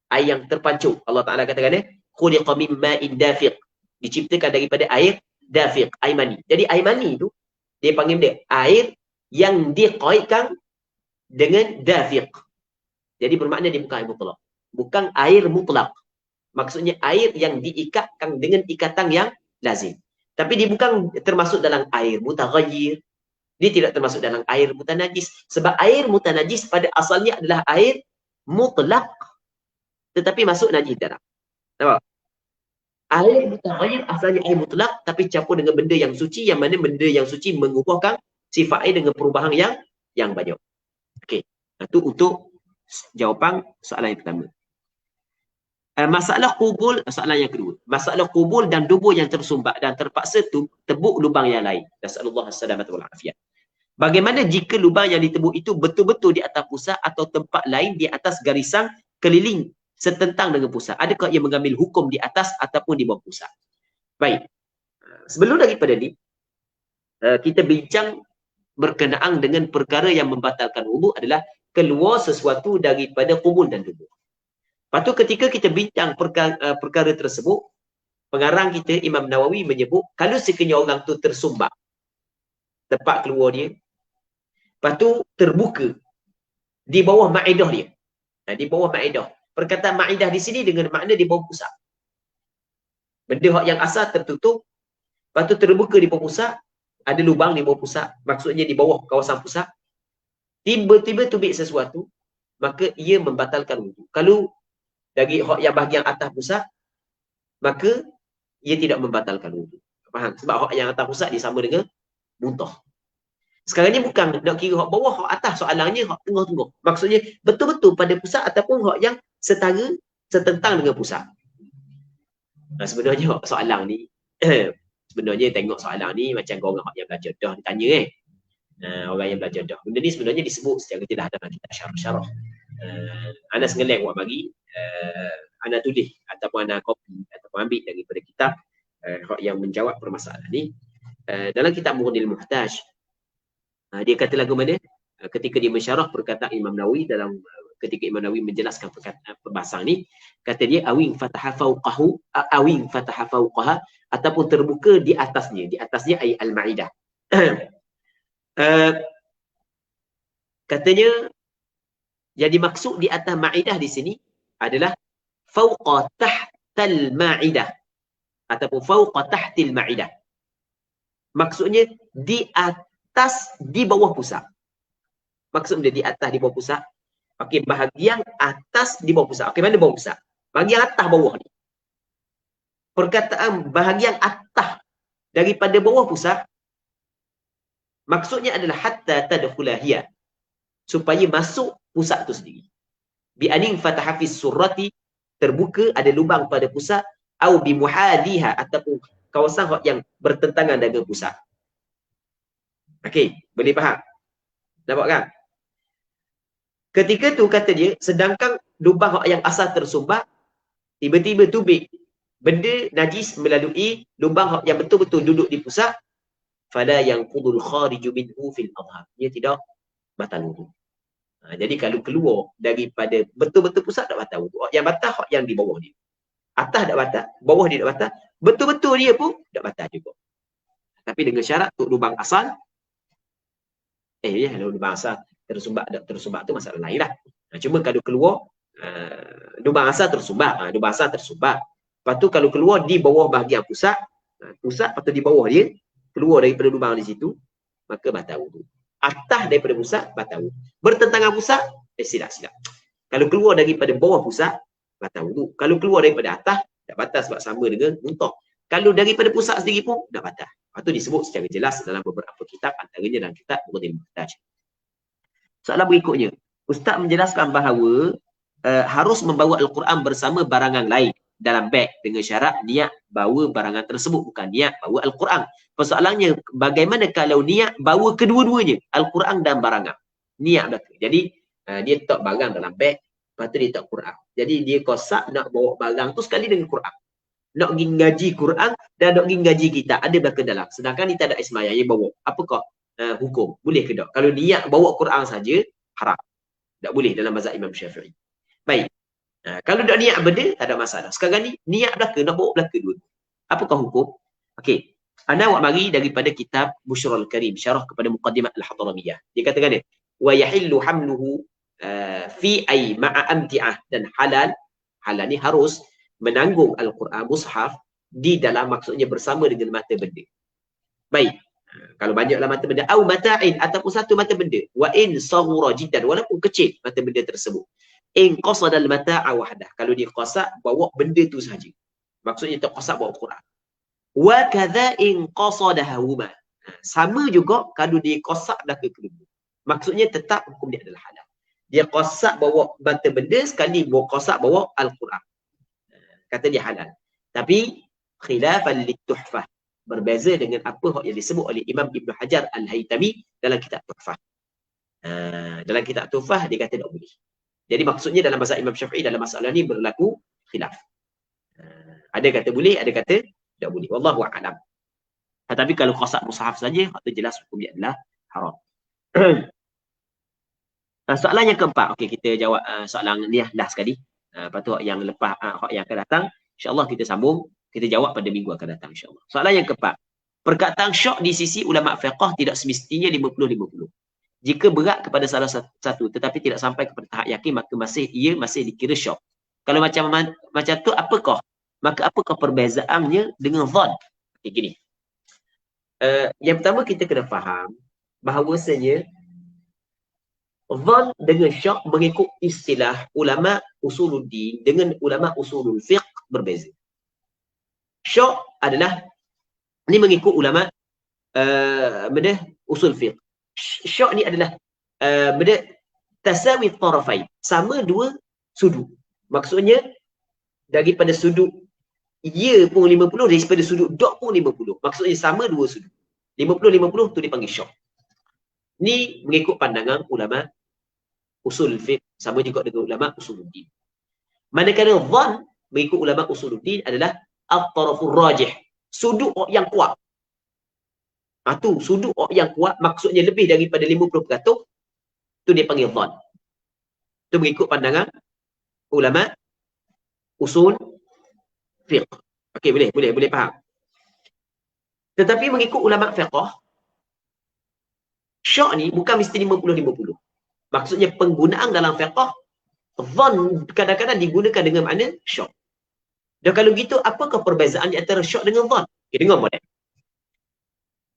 air yang terpancung. Allah Taala katakan khuliqa min ma'in dafiq, diciptakan daripada air dafiq, air mani. Jadi air mani tu dia panggil dia air yang diqaidkan dengan dafiq. Jadi bermakna dia bukan air mutlak. Bukan air mutlak. Maksudnya air yang diikatkan dengan ikatan yang lazim. Tapi dia bukan termasuk dalam air mutaghayyir. Dia tidak termasuk dalam air mutanajis. Sebab air mutanajis pada asalnya adalah air mutlak. Tetapi masuk najis dalam. Nampak? Air mutaghayyir asalnya air mutlak tapi campur dengan benda yang suci, yang mana benda yang suci mengubahkan sifat air dengan perubahan yang banyak. Okey. Itu untuk jawapan soalan yang pertama. Masalah kubul, soalan yang kedua. Masalah kubul dan dubur yang tersumbat dan terpaksa tebuk lubang yang lain. Nasallallahu alaihi wal afiyah. Bagaimana jika lubang yang ditebuk itu betul-betul di atas pusat atau tempat lain di atas garisan keliling setentang dengan pusat? Adakah ia mengambil hukum di atas ataupun di bawah pusat? Baik. Sebelum daripada ni, kita bincang berkenaan dengan perkara yang membatalkan wuduk adalah keluar sesuatu daripada kubul dan dubur. Lepas tu ketika kita bincang perkara tersebut, pengarang kita Imam Nawawi menyebut kalau sekiranya orang tu tersumbat tempat keluar dia, lepas tu terbuka di bawah ma'idah dia. Di bawah ma'idah. Perkataan ma'idah di sini dengan makna di bawah pusat. Benda yang asal tertutup, lepas tu terbuka di bawah pusat, ada lubang di bawah pusat, maksudnya di bawah kawasan pusat. Tiba-tiba tubik sesuatu, maka ia membatalkan wuduk. Kalau dari hak yang bahagian atas pusat, maka ia tidak membatalkan wuduk. Faham? Sebab hak yang atas pusat dia sama dengan muntah. Sekarang ni bukan nak kira hak bawah, hak atas, soalannya hak tengah-tengah. Maksudnya betul-betul pada pusat ataupun hak yang setara, setentang dengan pusat. Sebenarnya hak soalan ni, sebenarnya tengok soalan ni macam orang hak yang belajar dah ditanya orang yang belajar dah. Benda ni sebenarnya disebut secara jelas dalam kitab syarah-syarah. Anas ngeleng buat bagi, Ana tulis ataupun Ana copy ataupun ambil daripada kitab yang menjawab permasalahan ni. Dalam kitab Mughnil Muhtaj, dia kata lagu mana? Ketika dia mensyarah perkataan Imam Nawawi dalam ketika Imam Nawawi menjelaskan perbahasan ni, kata dia awing fataha fauqaha ataupun terbuka di atasnya. Di atasnya ay al-ma'idah. Katanya yang dimaksud di atas ma'idah di sini adalah fauqa tahtal ma'idah ataupun fauqa tahtil ma'idah. Maksudnya di atas, di bawah pusat. Maksudnya di atas, di bawah pusat. Okey, bahagian atas di bawah pusat. Okey, mana bawah pusat? Bahagian atas bawah ni. Perkataan bahagian atas daripada bawah pusat maksudnya adalah hatta tadkhulahiyah, supaya masuk pusat tu sendiri. Bi anin fataha fi surrati, terbuka ada lubang pada pusat, au bi muhadhiha ataupun kawasan yang bertentangan dengan pusat. Okey, boleh faham? Nampak kan? Ketika tu kata dia, sedangkan lubang yang asal tersumbat, tiba-tiba tubik benda najis melalui lubang yang betul-betul duduk di pusat, fala yanqudul khariju minhu fil adhar. Dia tidak batal wuduk. Jadi kalau keluar daripada betul-betul pusat tak batal wuduk. Yang batal hak yang di bawah dia. Atas tak batal, bawah dia tak batal, betul-betul dia pun tak batal juga. Tapi dengan syarat untuk lubang asal, kalau lubang asal tersumbat tu masalah lain lah. Cuma kalau keluar lubang asal tersumbat, lubang asal tersumbat. Lepas tu kalau keluar di bawah bahagian pusat, pusat atau di bawah dia, keluar daripada lubang di situ, maka batal wuduk. Atas daripada pusat, batal wuduk. Bertentangan pusat, silap. Kalau keluar daripada bawah pusat, batal wuduk. Kalau keluar daripada atas, tak batal sebab sama dengan muntah. Kalau daripada pusat sendiri pun, tak batal. Lepas tu disebut secara jelas dalam beberapa kitab, antaranya dalam kitab Mughnil Muhtaj. Soalan berikutnya, Ustaz menjelaskan bahawa harus membawa Al-Quran bersama barangan lain dalam beg dengan syarat niat bawa barangan tersebut, bukan niat bawa Al-Quran. Persoalannya, bagaimana kalau niat bawa kedua-duanya, Al-Quran dan barangan? Niat belaka. Jadi, dia letak barang dalam beg, lepas tu dia letak Quran. Jadi, dia kosak nak bawa barang tu sekali dengan Quran. Nak pergi ngaji Quran dan nak pergi ngaji kitab. Ada belaka dalam. Sedangkan dia tak ada ismayah, dia bawa. Apakah hukum? Boleh ke tak? Kalau niat bawa Quran saja, haram. Tak boleh dalam mazhab Imam Syafi'i. Baik. Kalau tak niat benda, tak ada masalah. Sekarang ni, niat belaka, nak bawa belaka dua. Apakah hukum? Okey. Anda awak mari daripada kitab Bushrul Karim, syarah kepada Muqaddimat Al-Hadramiyah. Dia katakan ni, wa yahillu hamluhu fi ay ma'a amti'ah, dan halal ni harus menanggung Al-Quran mushaf di dalam, maksudnya bersama dengan mata benda. Baik. Kalau banyaklah mata benda, au mata'in, ataupun satu mata benda, wa in saghura jiddan, walaupun kecil mata benda tersebut. In qasadal mata'a wahdah, kalau dia qasak bawa benda tu saja, maksudnya tak qasak bawa Quran. Wa kadza in qasadahuma, sama juga kalau dia qasak belaka kedua, maksudnya tetap hukum dia adalah halal. Dia qasak bawa mata benda sekali, bawa qasak bawa Al-Quran. kata dia halal. Tapi khilafan lituhfah, berbeza dengan apa yang disebut oleh Imam Ibn Hajar Al-Haytami dalam kitab Tuhfah. Dalam kitab Tuhfah dia kata tak boleh. Jadi maksudnya dalam mazhab Imam Syafi'i dalam masalah ni berlaku khilaf. Ada kata boleh, ada kata tak boleh. Wallahu a'lam. Tetapi kalau qasak mushaf saja, itu jelas hukumnya adalah haram. Soalan yang keempat, okey kita jawab soalan ni dah sekali. Lepas tu yang lepas yang akan datang, insya-Allah kita sambung, kita jawab pada minggu akan datang insya-Allah. Soalan yang keempat. Perkataan syok di sisi ulama fiqh tidak semestinya 50-50. Jika berat kepada salah satu tetapi tidak sampai kepada tahap yakin, maka ia masih dikira syok. Kalau macam tu apakah perbezaannya dengan zon? Okey gini. Yang pertama kita kena faham bahawasanya zon dengan syak mengikut istilah ulama usuluddin dengan ulama usulul fiqh berbeza. Syak adalah ni mengikut ulama usul fiqh. Syak ni adalah tasawi tarafain, sama dua sudut. Maksudnya daripada sudut ya pun 50, daripada sudut dok pun 50. Maksudnya sama dua sudut. 50-50 tu dipanggil syak. Ni mengikut pandangan ulama usul fiqh, sama juga dengan ulama usuluddin. Manakala dhan mengikut ulama usuluddin adalah at-tarafur rajih, sudut yang kuat. Tu sudut yang kuat, maksudnya lebih daripada 50%, tu dia panggil dhan. Tu mengikut pandangan ulama usul fiqh. Okey, boleh faham. Tetapi mengikut ulama fiqh, syak ni bukan mesti 50-50. Maksudnya penggunaan dalam fiqh, dhan kadang-kadang digunakan dengan makna syak. Dan kalau gitu, apakah perbezaan antara syak dengan dhan? Okay, dengar boleh.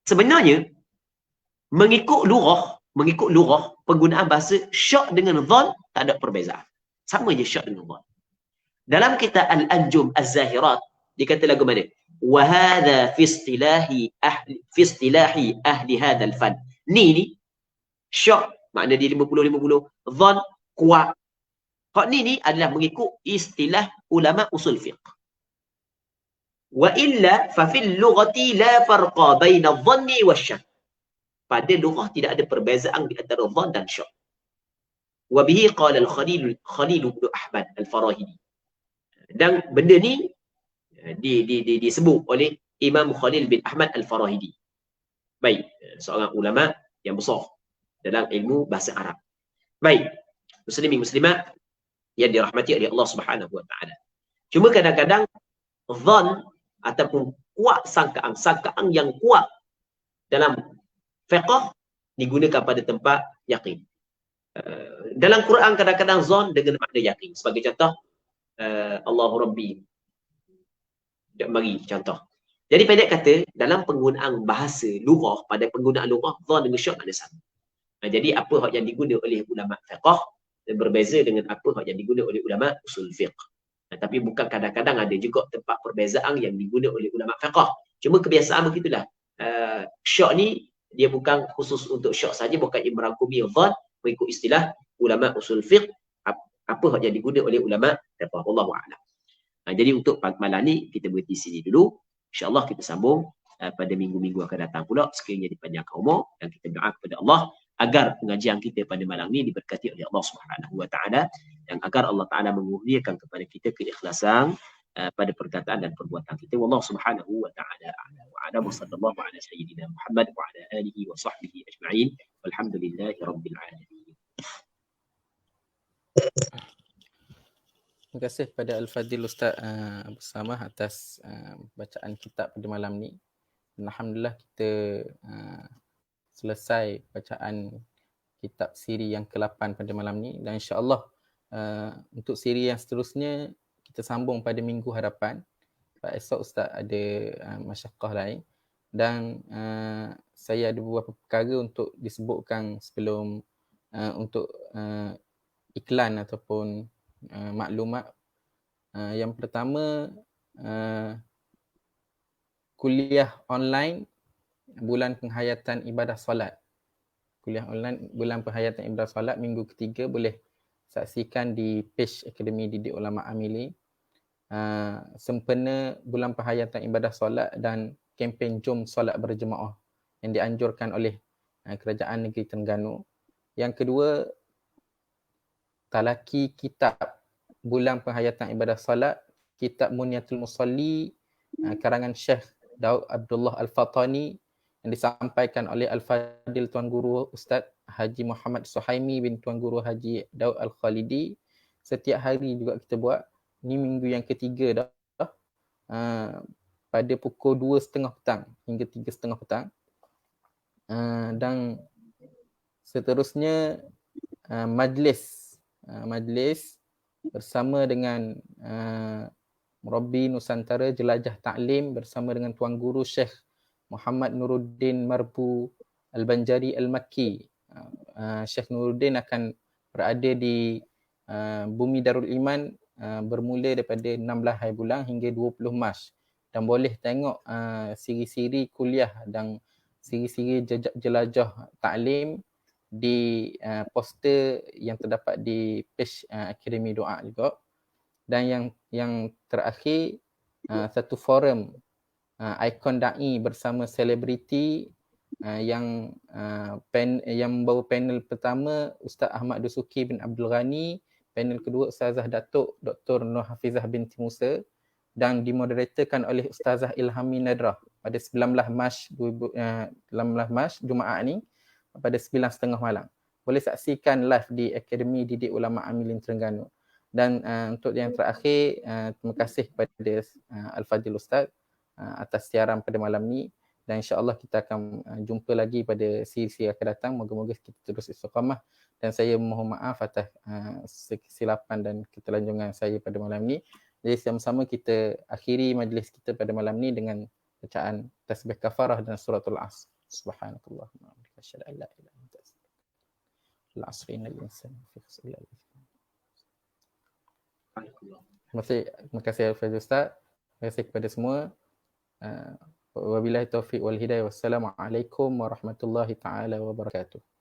Sebenarnya, mengikut lurah, penggunaan bahasa syak dengan dhan tak ada perbezaan. Sama je syak dengan dhan. Dalam kitab Al-Anjum Az-Zahirat, dikata lagu mana? Wa hadha fi istilahi ahli hadzal fan. Ni syak makna dia 50-50, dhan kuat. Hak ni adalah mengikut istilah ulama usul fiqh. Wa illa fa fil lughati la farqa baina adh-dhanni wasy-syak. Pada lughah tidak ada perbezaan di antara dhan dan syak. Wa bihi qala al-Khalil ibn Ahmad al-Farahidi. Dan benda ni disebut oleh Imam Khalil bin Ahmad al-Farahidi. Baik, seorang ulama yang besar dalam ilmu bahasa Arab. Baik, muslimin muslimat yang dirahmati oleh Allah Subhanahu wa taala. Cuma kadang-kadang dhan ataupun kuat sangkaan yang kuat dalam fiqh digunakan pada tempat yakin. Dalam Quran kadang-kadang dhan dengan makna yakin. Sebagai contoh, Allahu Rabbi. Mari contoh. Jadi pendek kata, dalam penggunaan bahasa lughah, pada penggunaan lughah, dhan dengan syak ada sama. Jadi apa yang digunakan oleh ulama fiqh berbeza dengan apa yang digunakan oleh ulama usul fiqh. Tapi bukan kadang-kadang ada juga tempat perbezaan yang digunakan oleh ulama fiqh. Cuma kebiasaan begitulah. Syak ni dia bukan khusus untuk syak saja, bukan merangkumi dhan, mengikut istilah ulama usul fiqh apa yang digunakan oleh ulama fiqh. Wallahu a'lam. Jadi untuk malam ni kita berhenti sini dulu. InsyaAllah kita sambung pada minggu-minggu akan datang pula, sekiranya dipanjangkan umur, dan kita berdoa kepada Allah agar pengajian kita pada malam ni diberkati oleh Allah Subhanahu wa taala, dan agar Allah Taala mengurniakan kepada kita keikhlasan pada perkataan dan perbuatan kita. Wallahu Subhanahu wa taala a'lam wa a'lam. Sallallahu ala sayyidina Muhammad wa ala alihi wa sahbihi ajma'in. Walhamdulillahirabbil alamin. Terima kasih kepada Al-Fadhil Ustaz Abu Samah atas bacaan kitab pada malam ni. Dan alhamdulillah kita selesai bacaan kitab siri yang ke-8 pada malam ni, dan insya-Allah untuk siri yang seterusnya kita sambung pada minggu hadapan. Sebab esok Ustaz ada masyaqqah lain, dan saya ada beberapa perkara untuk disebutkan sebelum untuk iklan ataupun maklumat. Yang pertama, kuliah online bulan penghayatan ibadah solat. Kuliah online bulan penghayatan ibadah solat minggu ketiga boleh saksikan di page Akademi Didik Ulama Amili. sempena bulan penghayatan ibadah solat dan kempen Jom Solat Berjemaah yang dianjurkan oleh Kerajaan Negeri Terengganu. Yang kedua, talaki kitab bulan penghayatan ibadah solat, kitab Muniatul Musalli karangan Syekh Daud Abdullah Al-Fatani yang disampaikan oleh Al-Fadil Tuan Guru Ustaz Haji Muhammad Suhaimi bin Tuan Guru Haji Daud Al-Khalidi. Setiap hari juga kita buat. Ini minggu yang ketiga dah. Pada pukul 2.30 petang hingga 3.30 petang. Dan seterusnya majlis bersama dengan Murabbi Nusantara Jelajah Ta'lim bersama dengan Tuan Guru Syekh Muhammad Nuruddin Marbu Al-Banjari Al-Makki. Syekh Nuruddin akan berada di Bumi Darul Iman bermula daripada 16 hari bulan hingga 20 Mac. Dan boleh tengok siri-siri kuliah dan siri-siri jelajah ta'lim di poster yang terdapat di page Akademi Doa juga. Dan yang terakhir, satu forum ikon da'i bersama selebriti yang membawa panel pertama Ustaz Ahmad Dusuki bin Abdul Ghani, panel kedua Ustazah Datuk Dr. Nur Hafizah binti Musa dan dimoderatorkan oleh Ustazah Ilhami Nadrah pada 19 Mac Jumaat ni pada 9.30 malam. Boleh saksikan live di Akademi Didik Ulama Amilin Terengganu. Dan untuk yang terakhir, terima kasih kepada Al-Fadil Ustaz atas siaran pada malam ni. Dan insya-Allah kita akan jumpa lagi pada siri-siri akan datang. Moga-moga kita terus istiqamah. Dan saya mohon maaf atas kesilapan dan ketelanjungan saya pada malam ni. Jadi sama-sama kita akhiri majlis kita pada malam ni dengan bacaan tasbih kafarah dan suratul Asr. Subhanakallahumma wa bihamdika asyhadu an la ilaha illa anta astaghfiruka wa atubu ilaik. Terima kasih Al-Fadhil Ustaz. Terima kasih kepada semua. Wabillahi taufiq wal hidayah. Wassalamualaikum warahmatullahi taala wabarakatuh.